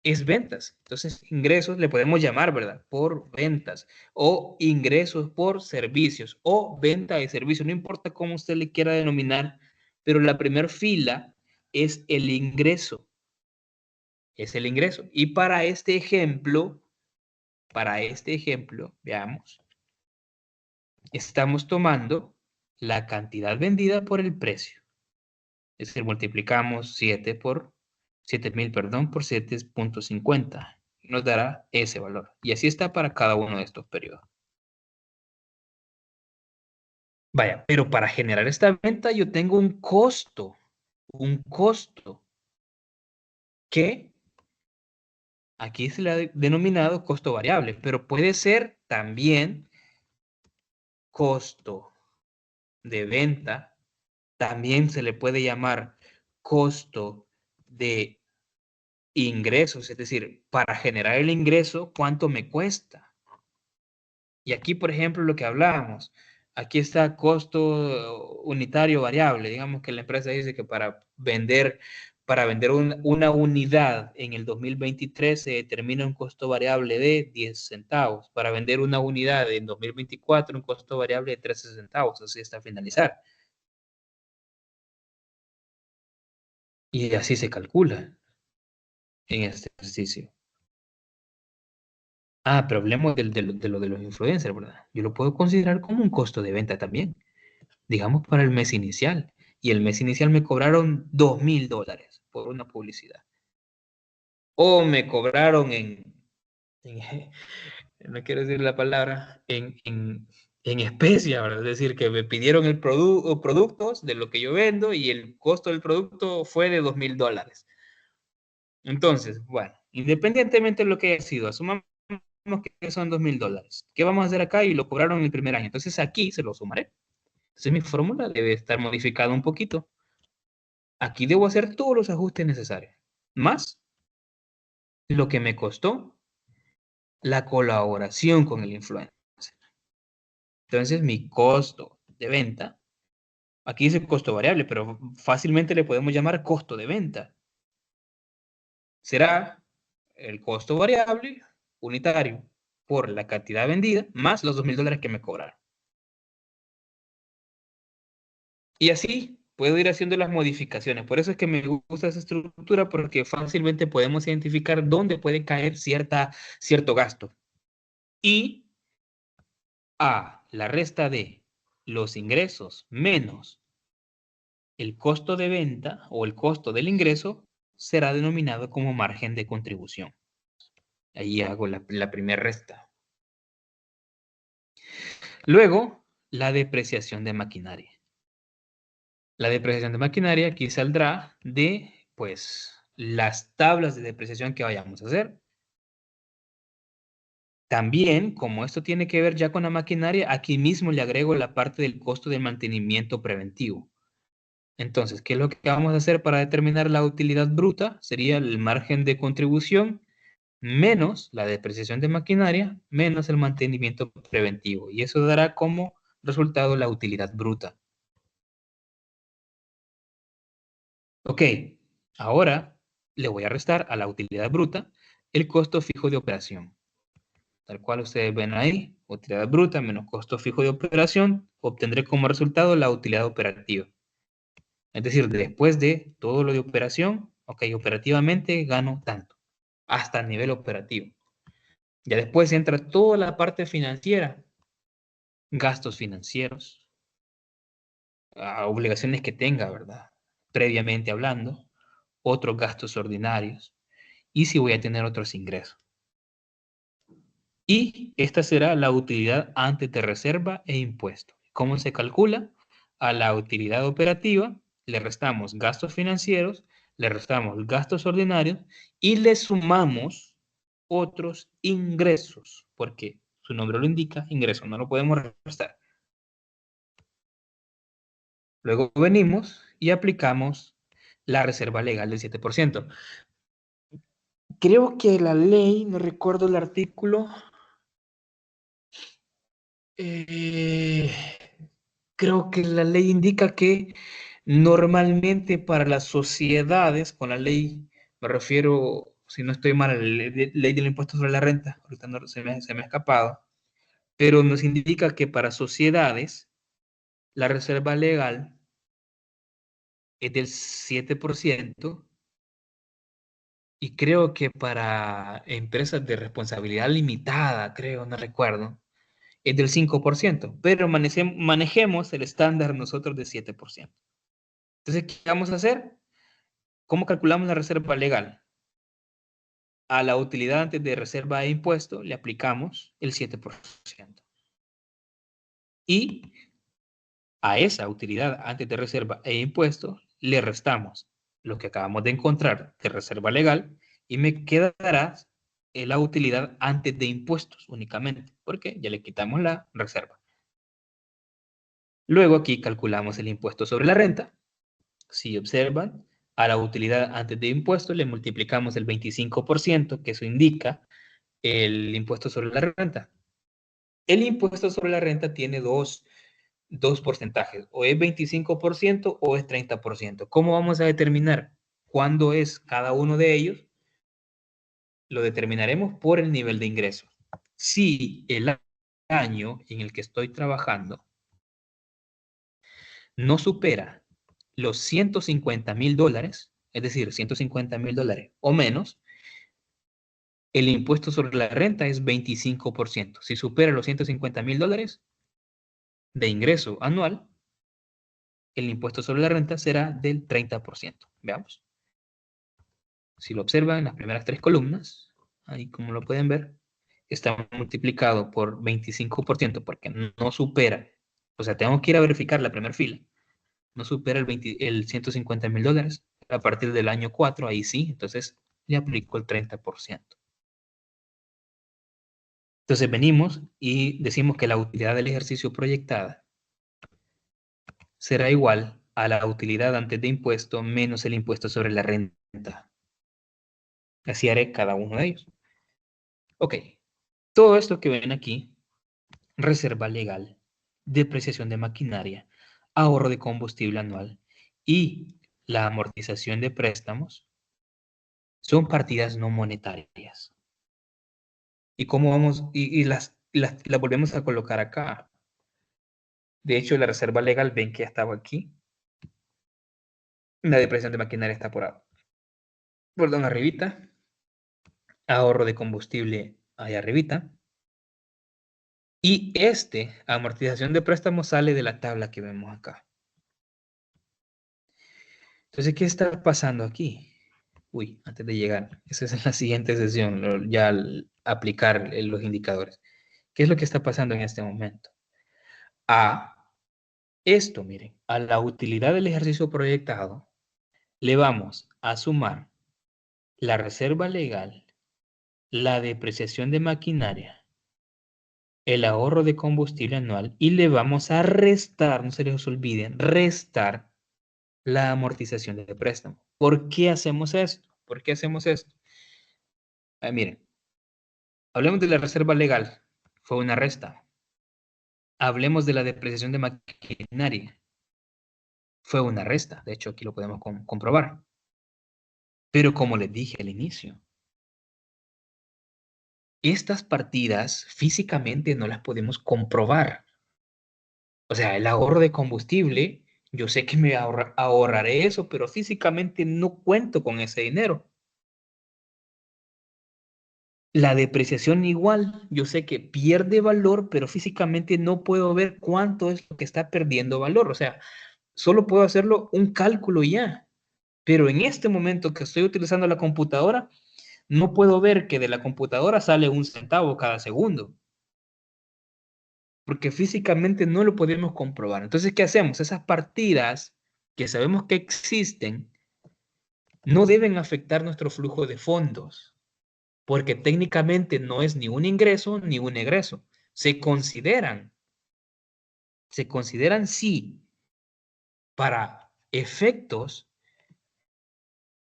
es ventas. Entonces, ingresos le podemos llamar, ¿verdad? Por ventas o ingresos por servicios o venta de servicios. No importa cómo usted le quiera denominar, pero la primera fila es el ingreso. Es el ingreso. Y para este ejemplo, veamos, estamos tomando la cantidad vendida por el precio. Es decir, multiplicamos 7000, perdón, por 7.50. Nos dará ese valor. Y así está para cada uno de estos periodos. Vaya, pero para generar esta venta yo tengo un costo que aquí se le ha denominado costo variable, pero puede ser también costo de venta, también se le puede llamar costo de ingresos, es decir, para generar el ingreso, ¿cuánto me cuesta? Y aquí, por ejemplo, lo que hablábamos, aquí está costo unitario variable. Digamos que la empresa dice que para vender Para vender una unidad en el 2023 se determina un costo variable de 10 centavos. Para vender una unidad en 2024, un costo variable de 13 centavos, así hasta finalizar. Y así se calcula en este ejercicio. Ah, pero hablemos de lo de los influencers, ¿verdad? Yo lo puedo considerar como un costo de venta también, digamos para el mes inicial. Y el mes inicial me cobraron $2,000 por una publicidad. O me cobraron en no quiero decir la palabra, en especia, ¿verdad? Es decir, que me pidieron productos de lo que yo vendo y el costo del producto fue de $2,000. Entonces, bueno, independientemente de lo que haya sido, asumamos que son $2,000. ¿Qué vamos a hacer acá? Y lo cobraron en el primer año. Entonces aquí se lo sumaré. Entonces mi fórmula debe estar modificada un poquito. Aquí debo hacer todos los ajustes necesarios. Más lo que me costó la colaboración con el influencer. Entonces mi costo de venta, aquí dice costo variable, pero fácilmente le podemos llamar costo de venta. Será el costo variable unitario por la cantidad vendida más los $2,000 que me cobraron. Y así puedo ir haciendo las modificaciones. Por eso es que me gusta esa estructura, porque fácilmente podemos identificar dónde puede caer cierto gasto. Y a la resta de los ingresos menos el costo de venta o el costo del ingreso será denominado como margen de contribución. Ahí hago la primera resta. Luego, la depreciación de maquinaria. La depreciación de maquinaria aquí saldrá de, pues, las tablas de depreciación que vayamos a hacer. También, como esto tiene que ver ya con la maquinaria, aquí mismo le agrego la parte del costo del mantenimiento preventivo. Entonces, ¿qué es lo que vamos a hacer para determinar la utilidad bruta? Sería el margen de contribución menos la depreciación de maquinaria, menos el mantenimiento preventivo. Y eso dará como resultado la utilidad bruta. Ok, ahora le voy a restar a la utilidad bruta el costo fijo de operación. Tal cual ustedes ven ahí, utilidad bruta menos costo fijo de operación, obtendré como resultado la utilidad operativa. Es decir, después de todo lo de operación, ok, operativamente gano tanto, hasta el nivel operativo. Ya después entra toda la parte financiera, gastos financieros, obligaciones que tenga, ¿verdad? Previamente hablando, otros gastos ordinarios, y si voy a tener otros ingresos. Y esta será la utilidad antes de reserva e impuesto. ¿Cómo se calcula? A la utilidad operativa le restamos gastos financieros, le restamos gastos ordinarios y le sumamos otros ingresos, porque su nombre lo indica, ingreso, no lo podemos restar. Luego venimos y aplicamos la reserva legal del 7%. Creo que la ley, no recuerdo el artículo, eh, creo que la ley indica que normalmente para las sociedades, con la ley, me refiero, si no estoy mal, a la ley del impuesto sobre la renta, ahorita no, se me ha escapado, pero nos indica que para sociedades la reserva legal es del 7%. Y creo que para empresas de responsabilidad limitada, creo, no recuerdo, es del 5%, pero manejemos el estándar nosotros de 7%. Entonces, ¿qué vamos a hacer? ¿Cómo calculamos la reserva legal? A la utilidad antes de reserva e impuesto le aplicamos el 7%. Y a esa utilidad antes de reserva e impuesto le restamos lo que acabamos de encontrar de reserva legal y me quedará la utilidad antes de impuestos únicamente, porque ya le quitamos la reserva. Luego aquí calculamos el impuesto sobre la renta. Si observan, a la utilidad antes de impuestos le multiplicamos el 25%, que eso indica el impuesto sobre la renta. El impuesto sobre la renta tiene dos porcentajes, o es 25% o es 30%. ¿Cómo vamos a determinar? cuándo es cada uno de ellos, lo determinaremos por el nivel de ingreso. Si el año en el que estoy trabajando no supera los $150,000, es decir, $150,000 o menos, el impuesto sobre la renta es 25%. Si supera los $150,000 de ingreso anual, el impuesto sobre la renta será del 30%. Veamos. Si lo observan en las primeras tres columnas, ahí como lo pueden ver, está multiplicado por 25% porque no supera, o sea, tengo que ir a verificar la primera fila, no supera el $150,000 a partir del año 4, ahí sí, entonces le aplico el 30%. Entonces venimos y decimos que la utilidad del ejercicio proyectada será igual a la utilidad antes de impuesto menos el impuesto sobre la renta. Así haré cada uno de ellos. Ok, todo esto que ven aquí, reserva legal, depreciación de maquinaria, ahorro de combustible anual y la amortización de préstamos, son partidas no monetarias. ¿Y cómo vamos? Y las volvemos a colocar acá. De hecho, la reserva legal, ven que ya estaba aquí. La depreciación de maquinaria está perdón, arribita. Ahorro de combustible ahí arribita. Y amortización de préstamos, sale de la tabla que vemos acá. Entonces, ¿qué está pasando aquí? Uy, antes de llegar, esa es en la siguiente sesión, ya al aplicar los indicadores. ¿Qué es lo que está pasando en este momento? A esto, miren, a la utilidad del ejercicio proyectado, le vamos a sumar la reserva legal, la depreciación de maquinaria, el ahorro de combustible anual y le vamos a restar, no se les olviden, restar la amortización de préstamo. ¿Por qué hacemos esto? ¿Por qué hacemos esto? Miren, hablemos de la reserva legal, fue una resta. Hablemos de la depreciación de maquinaria, fue una resta. De hecho, aquí lo podemos comprobar. Pero como les dije al inicio, estas partidas físicamente no las podemos comprobar. O sea, el ahorro de combustible, yo sé que me ahorraré eso, pero físicamente no cuento con ese dinero. La depreciación igual, yo sé que pierde valor, pero físicamente no puedo ver cuánto es lo que está perdiendo valor. O sea, solo puedo hacerlo un cálculo y ya. Pero en este momento que estoy utilizando la computadora, no puedo ver que de la computadora sale 1 centavo cada segundo. Porque físicamente no lo podemos comprobar. Entonces, ¿qué hacemos? Esas partidas que sabemos que existen no deben afectar nuestro flujo de fondos, porque técnicamente no es ni un ingreso ni un egreso. Se consideran sí para efectos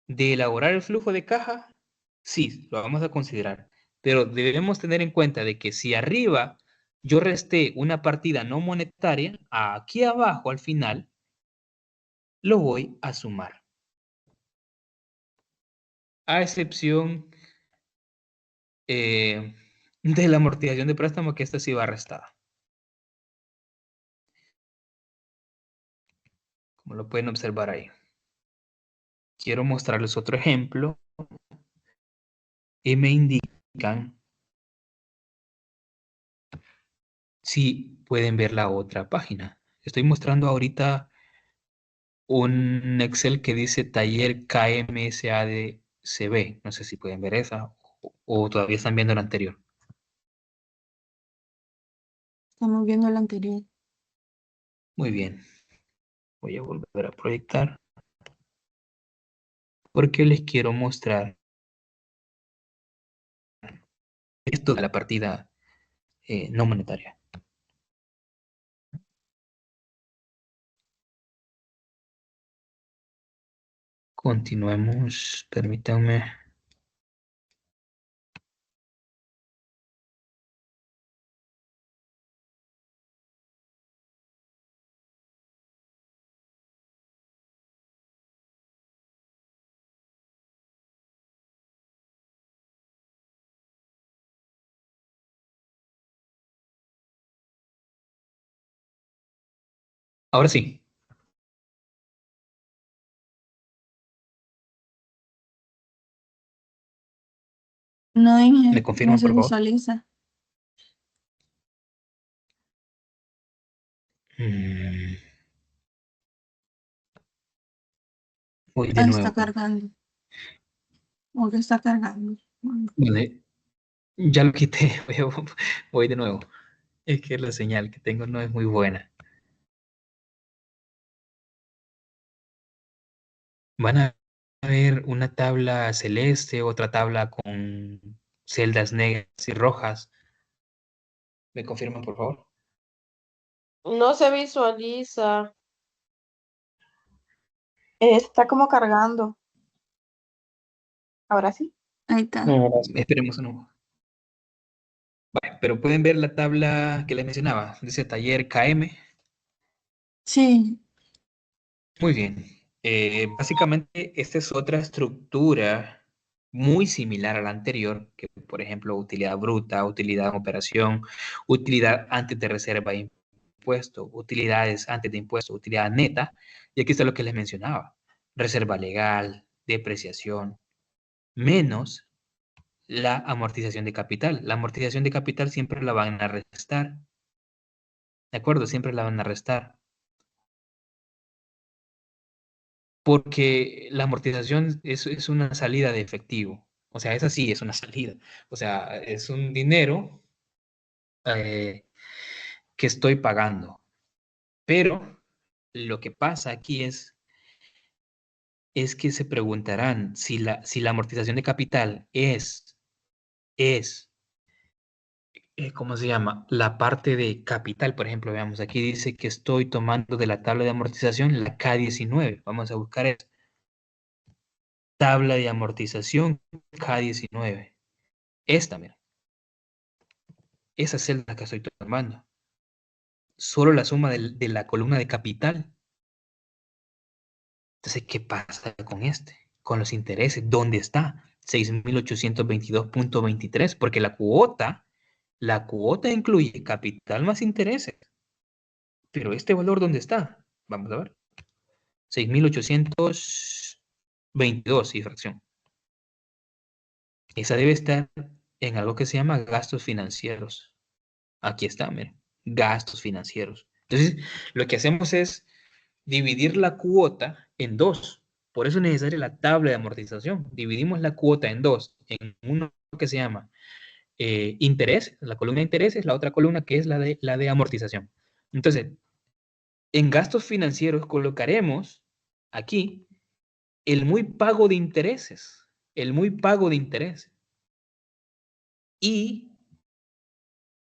de elaborar el flujo de caja, sí, lo vamos a considerar. Pero debemos tener en cuenta de que si arriba yo resté una partida no monetaria, aquí abajo al final lo voy a sumar. A excepción de la amortización de préstamo, que esta sí va restada. Como lo pueden observar ahí. Quiero mostrarles otro ejemplo y me indican si pueden ver la otra página. Estoy mostrando ahorita un Excel que dice taller KMSADCB. No sé si pueden ver esa o todavía están viendo la anterior. Estamos viendo el anterior. Muy bien. Voy a volver a proyectar porque les quiero mostrar esto de la partida no monetaria. Continuemos, permítanme. Ahora sí, No, ¿me dije, no confirman, se por favor? visualiza. Mm, voy de Ah, está nuevo. cargando. ¿O que está cargando? Vale, ya lo quité, voy de nuevo. Es que la señal que tengo no es muy buena. Van a ver una tabla celeste, otra tabla con celdas negras y rojas. ¿Me confirman, por favor? No se visualiza. Está como cargando. Ahora sí. Ahí está. No, esperemos uno. Vale, pero pueden ver la tabla que les mencionaba, dice taller KM. Sí, Muy bien. Básicamente, esta es otra estructura muy similar a la anterior, que por ejemplo, utilidad bruta, utilidad en operación, utilidad antes de reserva de impuesto, utilidades antes de impuesto, utilidad neta. Y aquí está lo que les mencionaba. Reserva legal, depreciación, menos la amortización de capital. La amortización de capital siempre la van a restar. ¿De acuerdo? Siempre la van a restar. Porque la amortización es una salida de efectivo. O sea, esa sí es una salida. O sea, es un dinero eh, que estoy pagando. Pero lo que pasa aquí es que se preguntarán si la amortización de capital es ¿cómo se llama? La parte de capital, por ejemplo, veamos, aquí dice que estoy tomando de la tabla de amortización la K19. Vamos a buscar eso. Tabla de amortización K19. Esta, mira. Esa celda que estoy tomando. Solo la suma de la columna de capital. Entonces, ¿qué pasa con este? Con los intereses. ¿Dónde está? 6.822.23. Porque la cuota incluye capital más intereses. Pero este valor, ¿dónde está? Vamos a ver. 6.822 y fracción. Esa debe estar en algo que se llama gastos financieros. Aquí está, miren. Gastos financieros. Entonces, lo que hacemos es dividir la cuota en dos. Por eso es necesaria la tabla de amortización. Dividimos la cuota en dos. En uno que se llama interés, la columna de intereses, la otra columna que es la de amortización. Entonces, en gastos financieros colocaremos aquí el muy pago de intereses. El muy pago de intereses. Y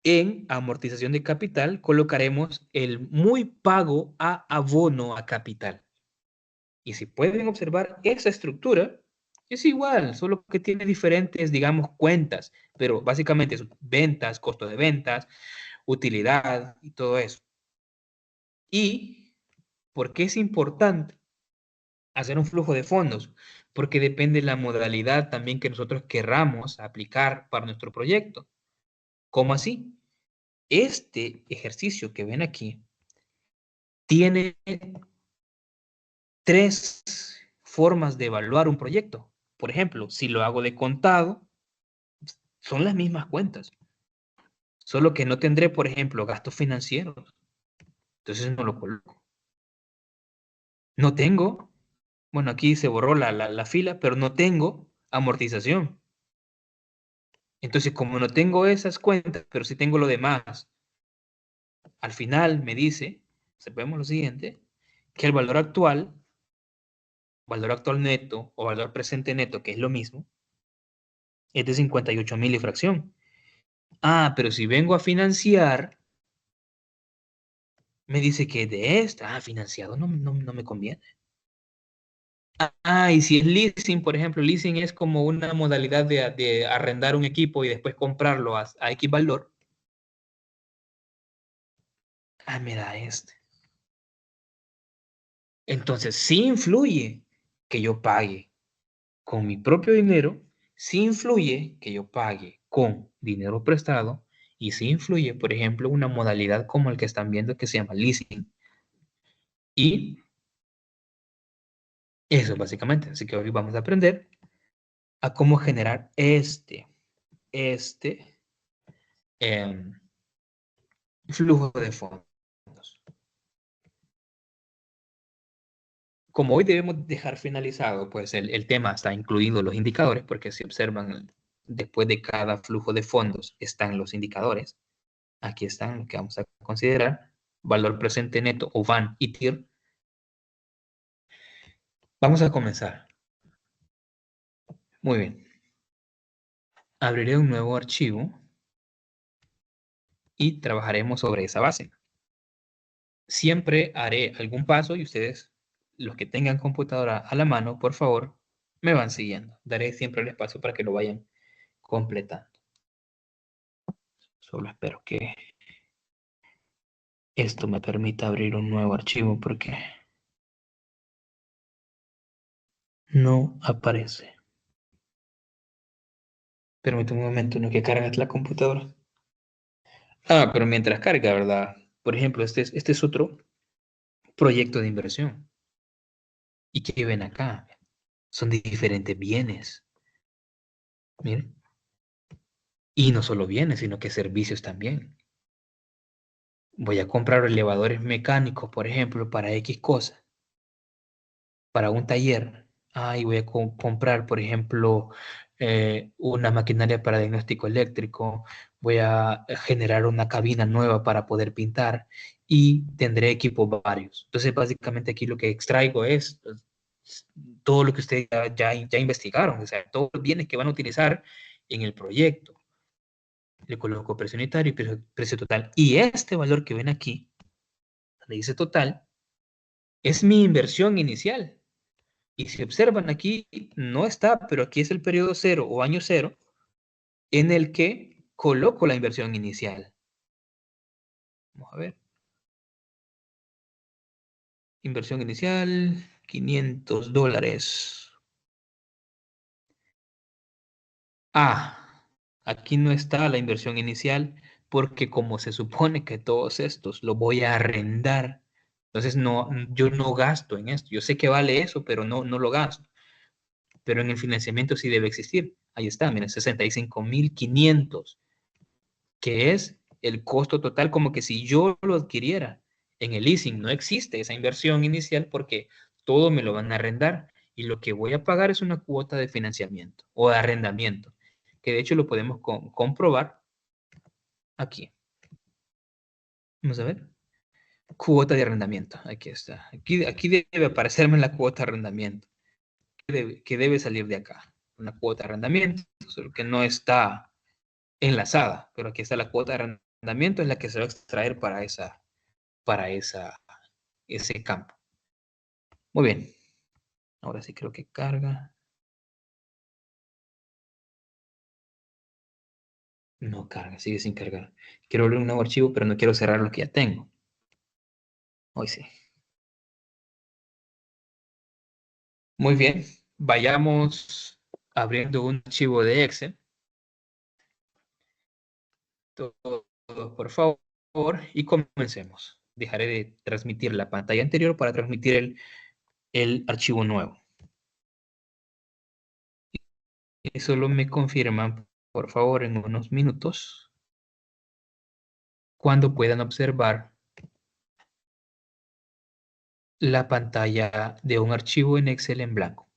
en amortización de capital colocaremos el muy pago a abono a capital. Y si pueden observar, esa estructura es igual, solo que tiene diferentes, digamos, cuentas, pero básicamente son ventas, costo de ventas, utilidad y todo eso. ¿Y por qué es importante hacer un flujo de fondos? Porque depende de la modalidad también que nosotros querramos aplicar para nuestro proyecto. ¿Cómo así? Este ejercicio que ven aquí tiene tres formas de evaluar un proyecto. Por ejemplo, si lo hago de contado, son las mismas cuentas, solo que no tendré, por ejemplo, gastos financieros. Entonces no lo coloco. No tengo, bueno, aquí se borró la fila, pero no tengo amortización. Entonces, como no tengo esas cuentas, pero sí tengo lo demás, al final me dice, sabemos lo siguiente, que el valor actual neto o valor presente neto, que es lo mismo, es de 58.000 y fracción. Ah, pero si vengo a financiar, me dice que de esta, financiado no me conviene. Y si es leasing, por ejemplo, leasing es como una modalidad de arrendar un equipo y después comprarlo a X valor. Me da este. Entonces, sí influye que yo pague con mi propio dinero, sí influye que yo pague con dinero prestado y sí influye, por ejemplo, una modalidad como el que están viendo que se llama leasing. Y eso básicamente. Así que hoy vamos a aprender a cómo generar este em, flujo de fondos. Como hoy debemos dejar finalizado, pues el tema está incluido los indicadores, porque si observan, después de cada flujo de fondos están los indicadores. Aquí están los que vamos a considerar. Valor presente neto o VAN y TIR. Vamos a comenzar. Muy bien. Abriré un nuevo archivo y trabajaremos sobre esa base. Siempre haré algún paso y ustedes, los que tengan computadora a la mano, por favor, me van siguiendo. Daré siempre el espacio para que lo vayan completando. Solo espero que esto me permita abrir un nuevo archivo porque no aparece. Permítame un momento en lo que carga la computadora. Ah, pero mientras carga, ¿verdad? Por ejemplo, este es otro proyecto de inversión. ¿Y qué ven acá? Son diferentes bienes. Miren. Y no solo bienes, sino que servicios también. Voy a comprar elevadores mecánicos, por ejemplo, para X cosas, para un taller. Ah, y voy a comprar, por ejemplo, una maquinaria para diagnóstico eléctrico. Voy a generar una cabina nueva para poder pintar y tendré equipos varios. Entonces, básicamente aquí lo que extraigo es todo lo que ustedes ya investigaron, o sea, todos los bienes que van a utilizar en el proyecto. Le coloco precio unitario y precio total. Y este valor que ven aquí, donde dice total, es mi inversión inicial. Y si observan aquí, no está, pero aquí es el periodo cero o año cero en el que coloco la inversión inicial. Vamos a ver. Inversión inicial, $500. Ah, aquí no está la inversión inicial porque como se supone que todos estos los voy a arrendar, entonces no, yo no gasto en esto. Yo sé que vale eso, pero no lo gasto. Pero en el financiamiento sí debe existir. Ahí está, miren, 65,500, que es el costo total, como que si yo lo adquiriera. En el leasing no existe esa inversión inicial porque todo me lo van a arrendar y lo que voy a pagar es una cuota de financiamiento o de arrendamiento, que de hecho lo podemos comprobar aquí. Vamos a ver. Cuota de arrendamiento. Aquí está. Aquí debe aparecerme la cuota de arrendamiento. Que debe salir de acá. Una cuota de arrendamiento, solo que no está enlazada, pero aquí está la cuota de arrendamiento, es la que se va a extraer para ese campo. Muy bien. Ahora sí creo que carga. No carga, sigue sin cargar. Quiero abrir un nuevo archivo, pero no quiero cerrar lo que ya tengo. Hoy sí. Muy bien. Vayamos abriendo un archivo de Excel. Todos, por favor, y comencemos. Dejaré de transmitir la pantalla anterior para transmitir el archivo nuevo. Y solo me confirman, por favor, en unos minutos, cuando puedan observar la pantalla de un archivo en Excel en blanco.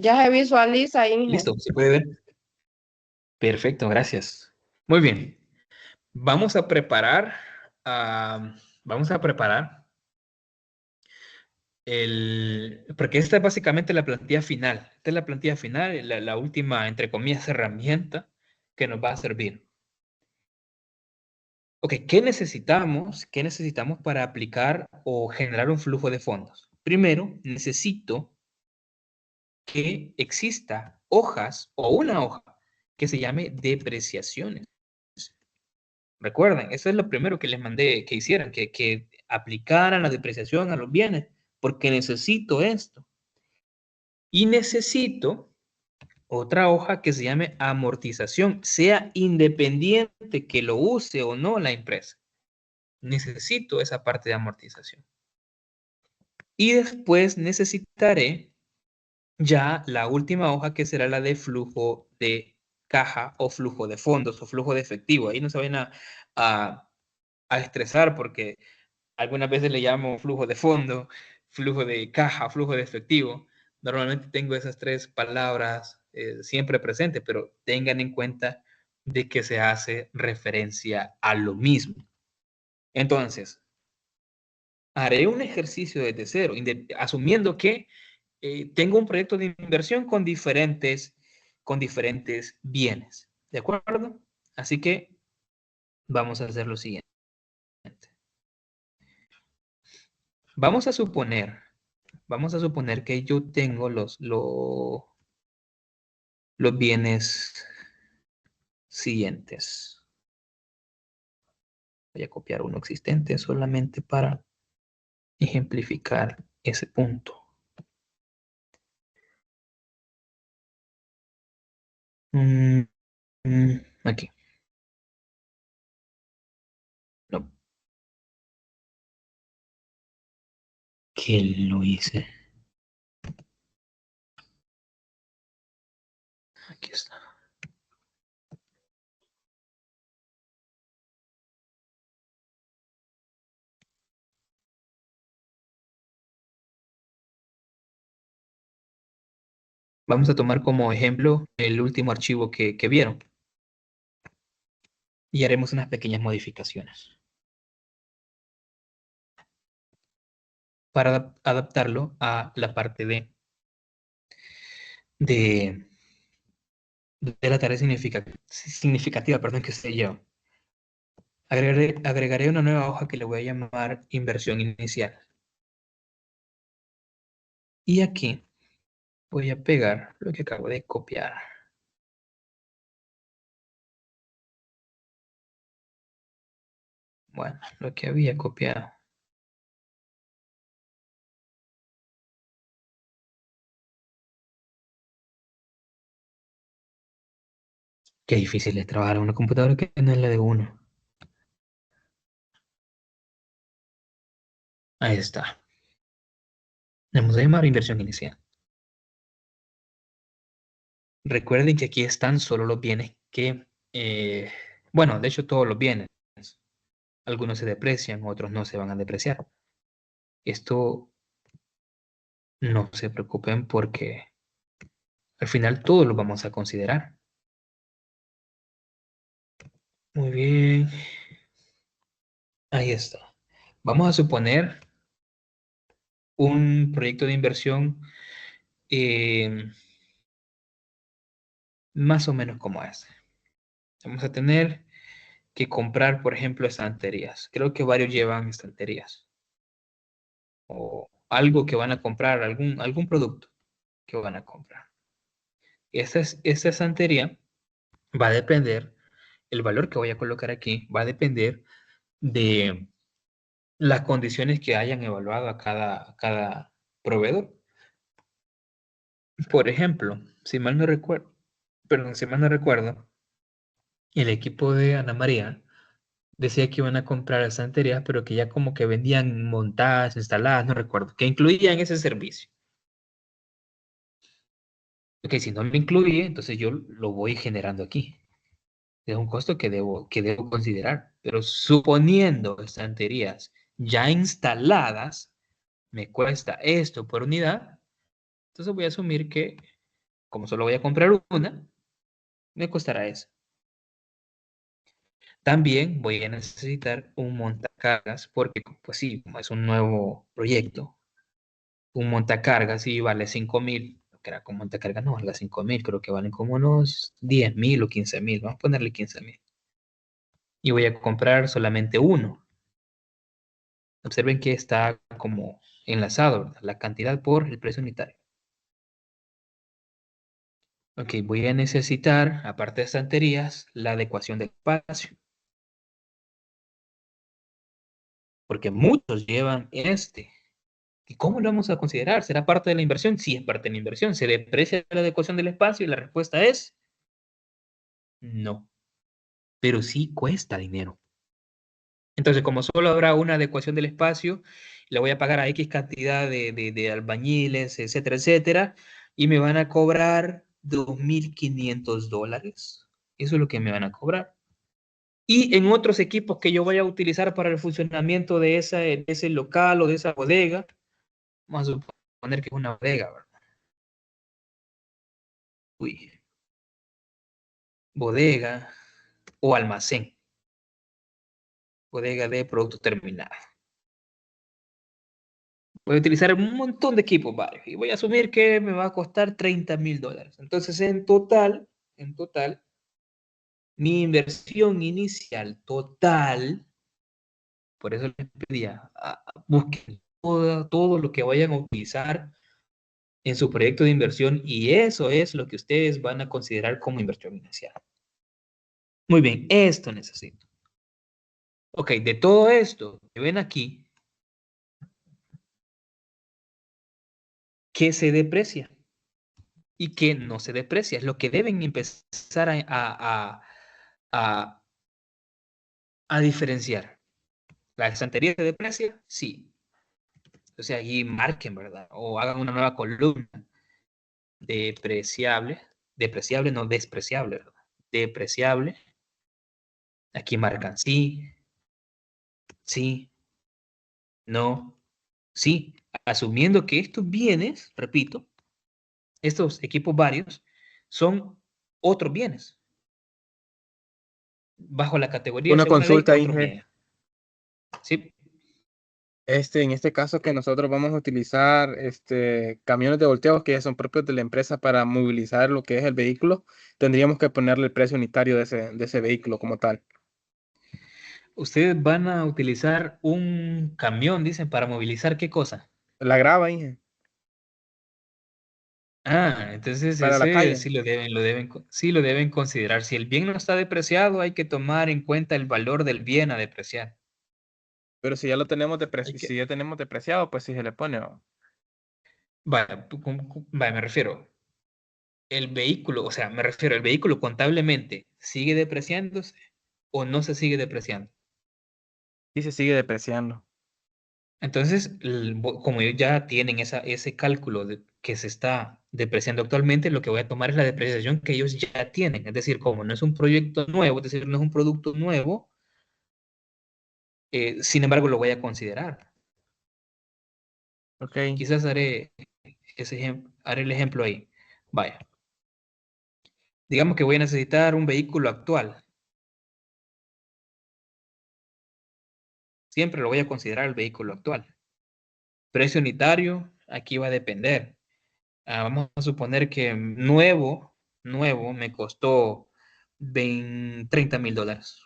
Ya se visualiza ahí. Listo, ¿se puede ver? Perfecto, gracias. Muy bien. Vamos a preparar, vamos a preparar porque esta es básicamente la plantilla final. Esta es la plantilla final, la última, entre comillas, herramienta que nos va a servir. Ok, ¿qué necesitamos? ¿Qué necesitamos para aplicar o generar un flujo de fondos? Primero, necesito que exista hojas o una hoja que se llame depreciaciones. Recuerden, eso es lo primero que les mandé que hicieran, que aplicaran la depreciación a los bienes, porque necesito esto. Y necesito otra hoja que se llame amortización, sea independiente que lo use o no la empresa. Necesito esa parte de amortización. Y después necesitaré ya la última hoja que será la de flujo de caja o flujo de fondos o flujo de efectivo. Ahí no se vayan a estresar porque algunas veces le llamo flujo de fondo, flujo de caja, flujo de efectivo. Normalmente tengo esas tres palabras siempre presentes, pero tengan en cuenta de que se hace referencia a lo mismo. Entonces, haré un ejercicio desde cero, asumiendo que tengo un proyecto de inversión con diferentes bienes. ¿De acuerdo? Así que vamos a hacer lo siguiente. Vamos a suponer que yo tengo los bienes siguientes. Voy a copiar uno existente solamente para ejemplificar ese punto. Aquí. No. ¿Qué lo hice? Aquí está. Vamos a tomar como ejemplo el último archivo que vieron y haremos unas pequeñas modificaciones para adaptarlo a la parte de la tarea significativa, perdón, que se lleva. Agregaré una nueva hoja que le voy a llamar inversión inicial. Y aquí voy a pegar lo que acabo de copiar. Bueno, lo que había copiado. Qué difícil es trabajar en una computadora que no es la de uno. Ahí está. Vamos a llamar inversión inicial. Recuerden que aquí están solo los bienes que, bueno, de hecho todos los bienes. Algunos se deprecian, otros no se van a depreciar. Esto no se preocupen porque al final todos lo vamos a considerar. Muy bien. Ahí está. Vamos a suponer un proyecto de inversión más o menos como este. Vamos a tener que comprar, por ejemplo, estanterías. Creo que varios llevan estanterías. O algo que van a comprar, algún producto que van a comprar. Esta estantería va a depender, el valor que voy a colocar aquí va a depender de las condiciones que hayan evaluado a cada proveedor. Por ejemplo, si mal no recuerdo, el equipo de Ana María decía que iban a comprar estanterías, pero que ya como que vendían montadas, instaladas, no recuerdo, que incluían ese servicio. Ok, si no lo incluye, entonces yo lo voy generando aquí. Es un costo que debo considerar. Pero suponiendo estanterías ya instaladas, me cuesta esto por unidad, entonces voy a asumir que Como solo voy a comprar una, me costará eso. También voy a necesitar un montacargas porque, pues sí, como es un nuevo proyecto, un montacargas sí vale 5,000, que era con montacargas no vale 5,000, creo que valen como unos 10,000 o 15,000, vamos a ponerle 15,000. Y voy a comprar solamente uno. Observen que está como enlazado, ¿verdad? La cantidad por el precio unitario. Ok, voy a necesitar, aparte de estanterías, la adecuación del espacio. Porque muchos llevan este. ¿Y cómo lo vamos a considerar? ¿Será parte de la inversión? Sí, es parte de la inversión. ¿Se deprecia la adecuación del espacio? Y la respuesta es no. Pero sí cuesta dinero. Entonces, como solo habrá una adecuación del espacio, le voy a pagar a X cantidad de albañiles, etcétera, etcétera, y me van a cobrar $2,500. Eso es lo que me van a cobrar. Y en otros equipos que yo vaya a utilizar para el funcionamiento de ese local o de esa bodega, vamos a suponer que es una bodega, ¿verdad? Uy, bodega o almacén, bodega de producto terminado. Voy a utilizar un montón de equipos varios y voy a asumir que me va a costar $30,000. Entonces, en total, mi inversión inicial total, por eso les pedía, busquen todo lo que vayan a utilizar en su proyecto de inversión y eso es lo que ustedes van a considerar como inversión inicial. Muy bien, esto necesito. Ok, de todo esto que ven aquí, ¿qué se deprecia? Y qué no se deprecia. Es lo que deben empezar a, a diferenciar. ¿La estantería se deprecia? Sí. O sea, allí marquen, ¿verdad? O hagan una nueva columna. Depreciable. Depreciable, no despreciable, ¿verdad? Depreciable. Aquí marcan sí, sí, no, sí. Asumiendo que estos bienes, repito, estos equipos varios, son otros bienes. Bajo la categoría, Una según la ley, consulta, otros Inge. bienes. ¿Sí? En este caso que nosotros vamos a utilizar camiones de volteos que ya son propios de la empresa para movilizar lo que es el vehículo, tendríamos que ponerle el precio unitario de ese vehículo como tal. Ustedes van a utilizar un camión, dicen, para movilizar qué cosa. La grava, Inge, Entonces para la ese calle. sí sí lo deben considerar. Si el bien no está depreciado, hay que tomar en cuenta el valor del bien a depreciar. Pero si ya lo tenemos Hay que, si ya tenemos depreciado, pues sí se le pone. ¿No? vaya, vaya, me refiero, el vehículo, o sea, me refiero, el vehículo contablemente, ¿sigue depreciándose o no se sigue depreciando? Y se sigue depreciando. Entonces, como ellos ya tienen ese cálculo de que se está depreciando actualmente, lo que voy a tomar es la depreciación que ellos ya tienen. Es decir, como no es un proyecto nuevo, es decir, no es un producto nuevo, sin embargo, lo voy a considerar. Ok. Quizás haré el ejemplo ahí. Vaya, digamos que voy a necesitar un vehículo actual. Siempre lo voy a considerar el vehículo actual. Precio unitario, aquí va a depender. Vamos a suponer que nuevo, me costó $30,000.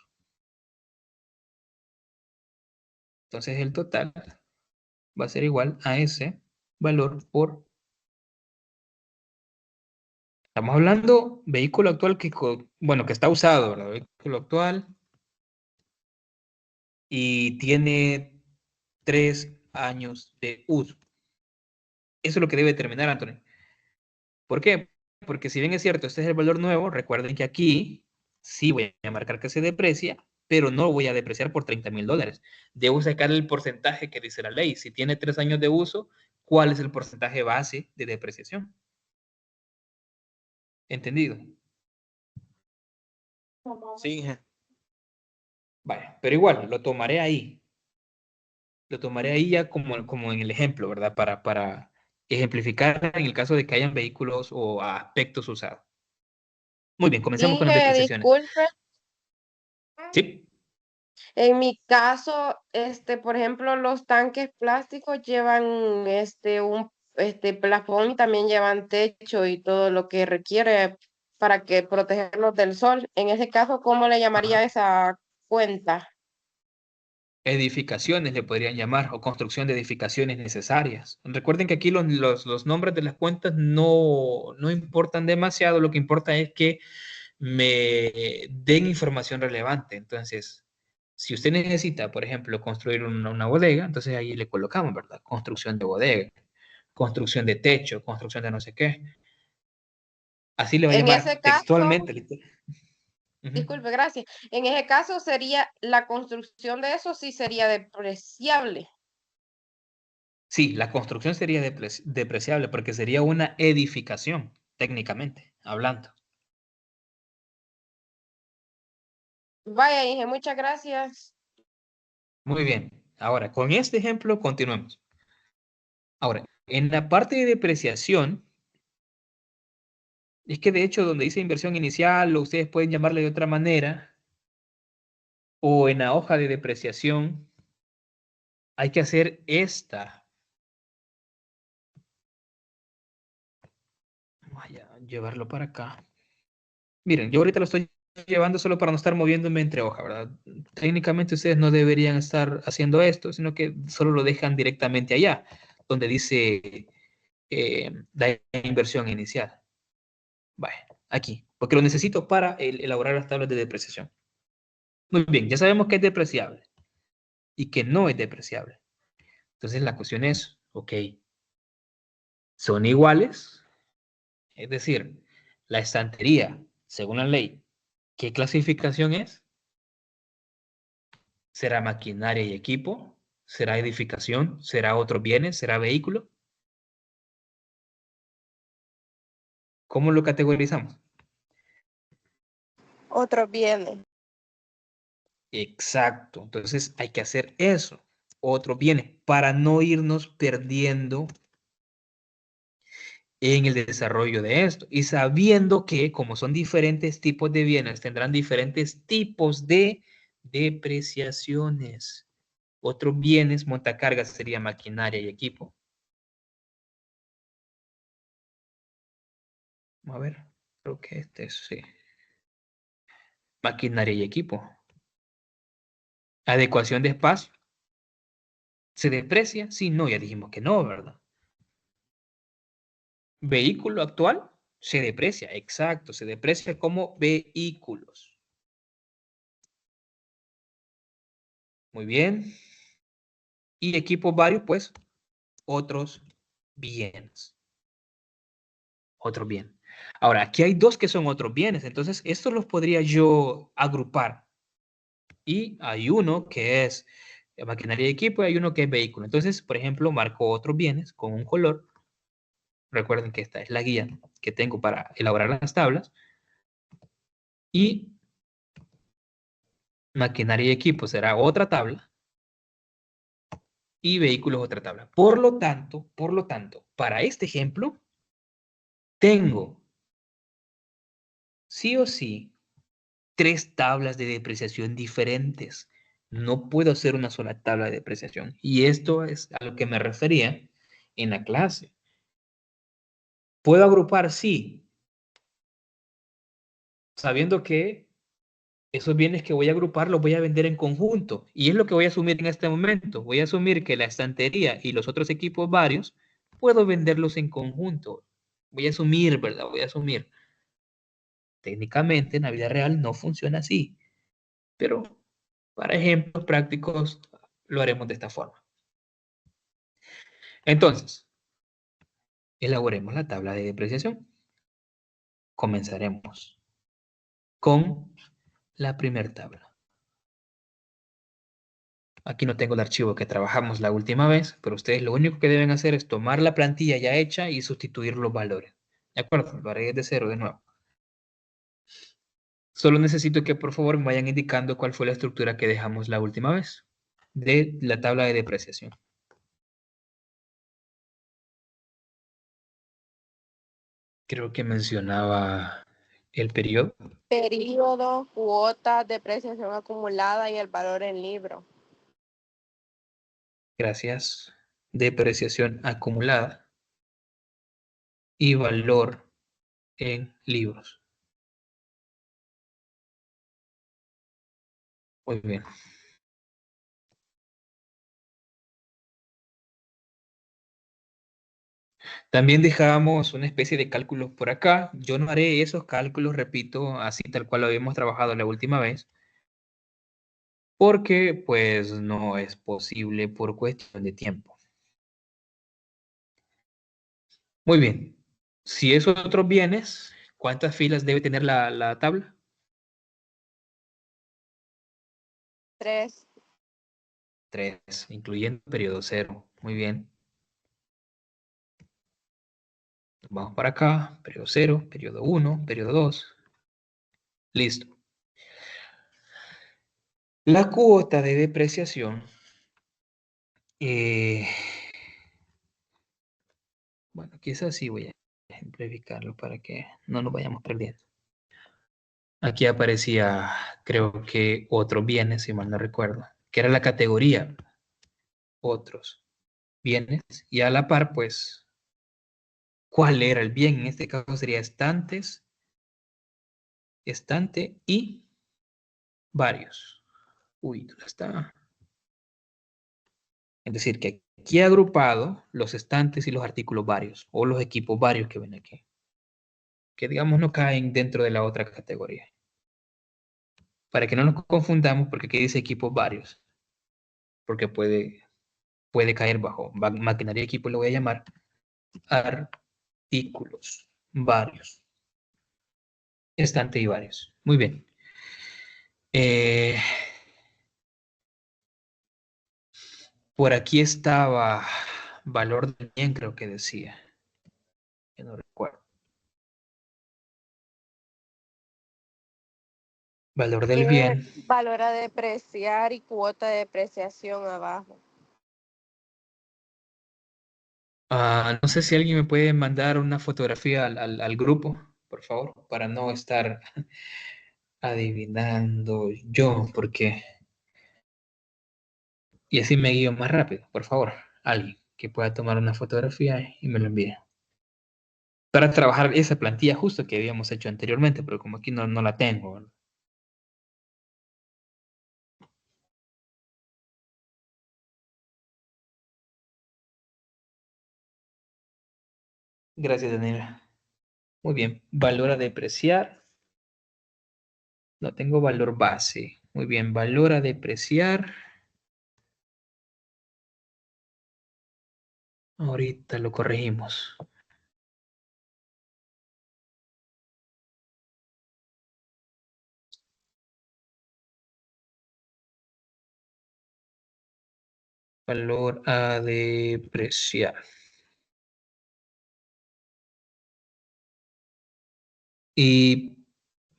Entonces el total va a ser igual a ese valor por... Estamos hablando vehículo actual que está usado, ¿verdad? Vehículo actual y tiene 3 años de uso. Eso es lo que debe determinar, Antonio. ¿Por qué? Porque si bien es cierto, este es el valor nuevo, recuerden que aquí sí voy a marcar que se deprecia, pero no lo voy a depreciar por $30,000. Debo sacar el porcentaje que dice la ley. Si tiene 3 años de uso, ¿cuál es el porcentaje base de depreciación? ¿Entendido? Sí, Inge. Vale, pero igual, lo tomaré ahí. Lo tomaré ahí ya como en el ejemplo, ¿verdad? ejemplificar en el caso de que hayan vehículos o aspectos usados. Muy bien, comencemos con las Dije, depreciaciones. disculpe, ¿Sí? en mi caso, por ejemplo, los tanques plásticos llevan un plafón y también llevan techo y todo lo que requiere para que protegerlos del sol. En ese caso, ¿cómo le llamaría Ajá. esa cuenta? Edificaciones le podrían llamar, o construcción de edificaciones necesarias. Recuerden que aquí los nombres de las cuentas no importan demasiado, lo que importa es que me den información relevante. Entonces, si usted necesita, por ejemplo, construir una bodega, entonces ahí le colocamos, ¿verdad? Construcción de bodega, construcción de techo, construcción de no sé qué. Así le va a En ese llamar caso, textualmente. Ujú. disculpe, gracias. En ese caso sería la construcción de eso sí sería depreciable. Sí, la construcción sería depreciable porque sería una edificación, técnicamente hablando. Vaya, Inge, muchas gracias. Muy bien. Ahora, con este ejemplo, continuemos. Ahora, en la parte de depreciación, es que de hecho donde dice inversión inicial, o ustedes pueden llamarle de otra manera, o en la hoja de depreciación, hay que hacer esta. Voy a llevarlo para acá. Miren, yo ahorita lo estoy llevando solo para no estar moviéndome entre hojas, ¿verdad? Técnicamente ustedes no deberían estar haciendo esto, sino que solo lo dejan directamente allá, donde dice la inversión inicial. Vaya, aquí, porque lo necesito para elaborar las tablas de depreciación. Muy bien, ya sabemos que es depreciable y que no es depreciable. Entonces la cuestión es, ok, ¿son iguales? Es decir, la estantería, según la ley, ¿qué clasificación es? ¿Será maquinaria y equipo? ¿Será edificación? ¿Será otros bienes? ¿Será vehículo? ¿Cómo lo categorizamos? Otros bienes. Exacto. Entonces hay que hacer eso. Otros bienes para no irnos perdiendo en el desarrollo de esto y sabiendo que como son diferentes tipos de bienes, tendrán diferentes tipos de depreciaciones. Otros bienes, montacargas sería maquinaria y equipo. A ver, creo que este sí. Maquinaria y equipo. Adecuación de espacio. ¿Se deprecia? Sí, no, ya dijimos que no, ¿verdad? Vehículo actual se deprecia, exacto, se deprecia como vehículos. Muy bien. Y equipos varios, pues, otros bienes. Otros bienes. Ahora, aquí hay dos que son otros bienes, entonces estos los podría yo agrupar. Y hay uno que es maquinaria y equipo y hay uno que es vehículo. Entonces, por ejemplo, marco otros bienes con un color. Recuerden que esta es la guía que tengo para elaborar las tablas. Y maquinaria y equipo será otra tabla. Y vehículos otra tabla. Por lo tanto, para este ejemplo, tengo sí o sí 3 tablas de depreciación diferentes. No puedo hacer una sola tabla de depreciación. Y esto es a lo que me refería en la clase. ¿Puedo agrupar? Sí. Sabiendo que esos bienes que voy a agrupar los voy a vender en conjunto. Y es lo que voy a asumir en este momento. Voy a asumir que la estantería y los otros equipos varios puedo venderlos en conjunto. Voy a asumir, ¿verdad? Voy a asumir. Técnicamente en la vida real no funciona así. Pero para ejemplos prácticos lo haremos de esta forma. Entonces, elaboremos la tabla de depreciación. Comenzaremos con la primera tabla. Aquí no tengo el archivo que trabajamos la última vez, pero ustedes lo único que deben hacer es tomar la plantilla ya hecha y sustituir los valores. ¿De acuerdo? Lo haré desde cero de nuevo. Solo necesito que por favor me vayan indicando cuál fue la estructura que dejamos la última vez de la tabla de depreciación. Creo que mencionaba el periodo. Período, cuota, depreciación acumulada y el valor en libro. Gracias. Depreciación acumulada y valor en libros. Muy bien. También dejábamos una especie de cálculos por acá. Yo no haré esos cálculos, repito, así tal cual lo habíamos trabajado la última vez, porque pues no es posible por cuestión de tiempo. Muy bien. Si esos otros bienes, ¿cuántas filas debe tener la tabla? 3. 3, incluyendo periodo 0. Muy bien. Vamos para acá, periodo 0, periodo 1, periodo 2. Listo. La cuota de depreciación, bueno, quizás sí voy a ejemplificarlo para que no nos vayamos perdiendo. Aquí aparecía, creo que otros bienes, si mal no recuerdo, que era la categoría otros bienes, y a la par, pues, ¿cuál era el bien? En este caso sería estantes, estante y varios. Uy, ¿dónde está? Es decir, que aquí he agrupado los estantes y los artículos varios, o los equipos varios que ven aquí, que digamos no caen dentro de la otra categoría. Para que no nos confundamos, porque aquí dice equipos varios, porque puede caer bajo maquinaria y equipo, le voy a llamar artículos varios, estante y varios. Muy bien. Por aquí estaba valor del bien, creo que decía. Que no recuerdo. Valor del bien. Valor a depreciar y cuota de depreciación abajo. No sé si alguien me puede mandar una fotografía al grupo, por favor, para no estar adivinando yo, porque... Y así me guío más rápido, por favor. Alguien que pueda tomar una fotografía y me lo envíe. Para trabajar esa plantilla justo que habíamos hecho anteriormente, pero como aquí no la tengo, ¿verdad? Gracias, Daniela. Muy bien. Valor a depreciar. No tengo valor base. Muy bien. Valor a depreciar. Ahorita lo corregimos. Valor a depreciar. Y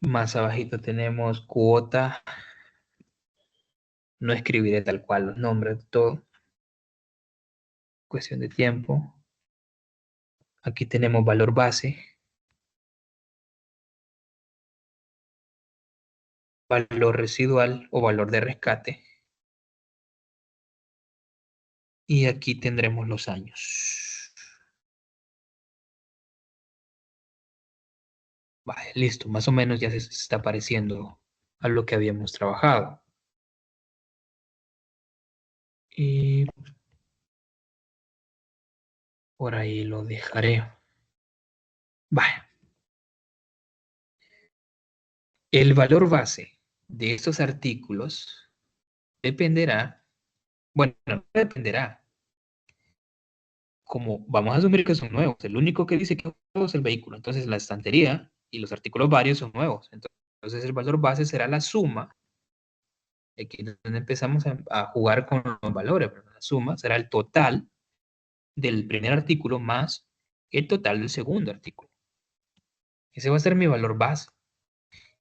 más abajito tenemos cuota. No escribiré tal cual los nombres de todo. Cuestión de tiempo. Aquí tenemos valor base. Valor residual o valor de rescate. Y aquí tendremos los años. Vale, listo. Más o menos ya se está pareciendo a lo que habíamos trabajado. Y por ahí lo dejaré. Vale. El valor base de estos artículos dependerá, bueno, no dependerá. Como vamos a asumir que son nuevos, el único que dice que es nuevo es el vehículo. Entonces la estantería y los artículos varios son nuevos. Entonces el valor base será la suma. Aquí es donde empezamos a jugar con los valores. Pero la suma será el total del primer artículo más el total del segundo artículo. Ese va a ser mi valor base.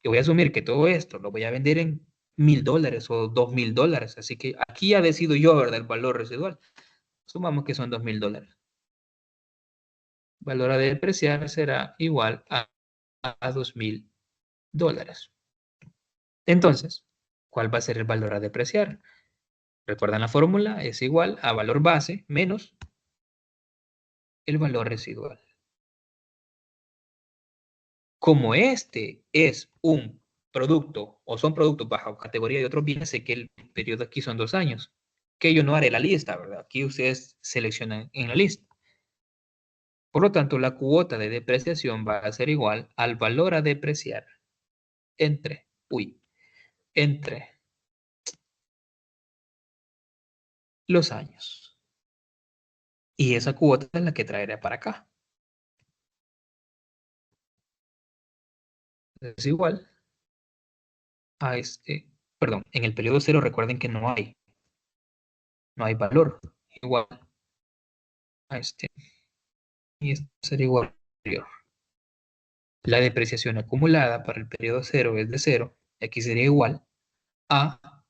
Y voy a asumir que todo esto lo voy a vender en $1,000 o $2,000. Así que aquí ya decido yo, ¿verdad? El valor residual. Sumamos que son $2,000. valor a depreciar será igual a $2,000. Entonces, ¿cuál va a ser el valor a depreciar? ¿Recuerdan la fórmula? Es igual a valor base menos el valor residual. Como este es un producto o son productos bajo categoría de otros bienes, sé que el periodo aquí son 2 años, que yo no haré la lista, ¿verdad? Aquí ustedes seleccionan en la lista. Por lo tanto, la cuota de depreciación va a ser igual al valor a depreciar entre los años. Y esa cuota es la que traeré para acá. Es igual a perdón, en el periodo 0 recuerden que no hay valor. Igual a y esto sería igual al anterior. La depreciación acumulada para el periodo 0 es de 0. Y aquí sería igual a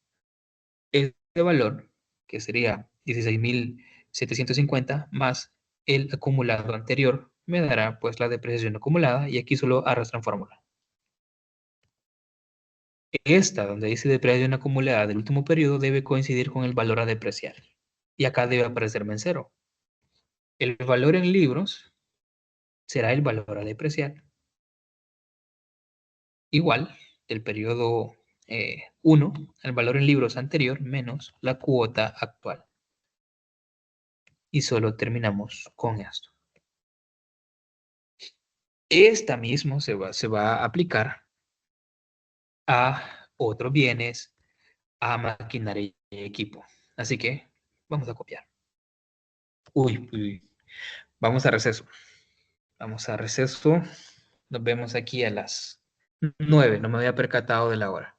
este valor, que sería 16,750 más el acumulado anterior, me dará pues la depreciación acumulada y aquí solo arrastran fórmula. Esta, donde dice depreciación acumulada del último periodo, debe coincidir con el valor a depreciar. Y acá debe aparecerme en 0. El valor en libros será el valor a depreciar. Igual, del periodo 1, el valor en libros anterior menos la cuota actual. Y solo terminamos con esto. Esta mismo se va a aplicar a otros bienes, a maquinaria y equipo. Así que vamos a copiar. Uy. Vamos a receso. Vamos a receso. Nos vemos aquí a las 9. No me había percatado de la hora.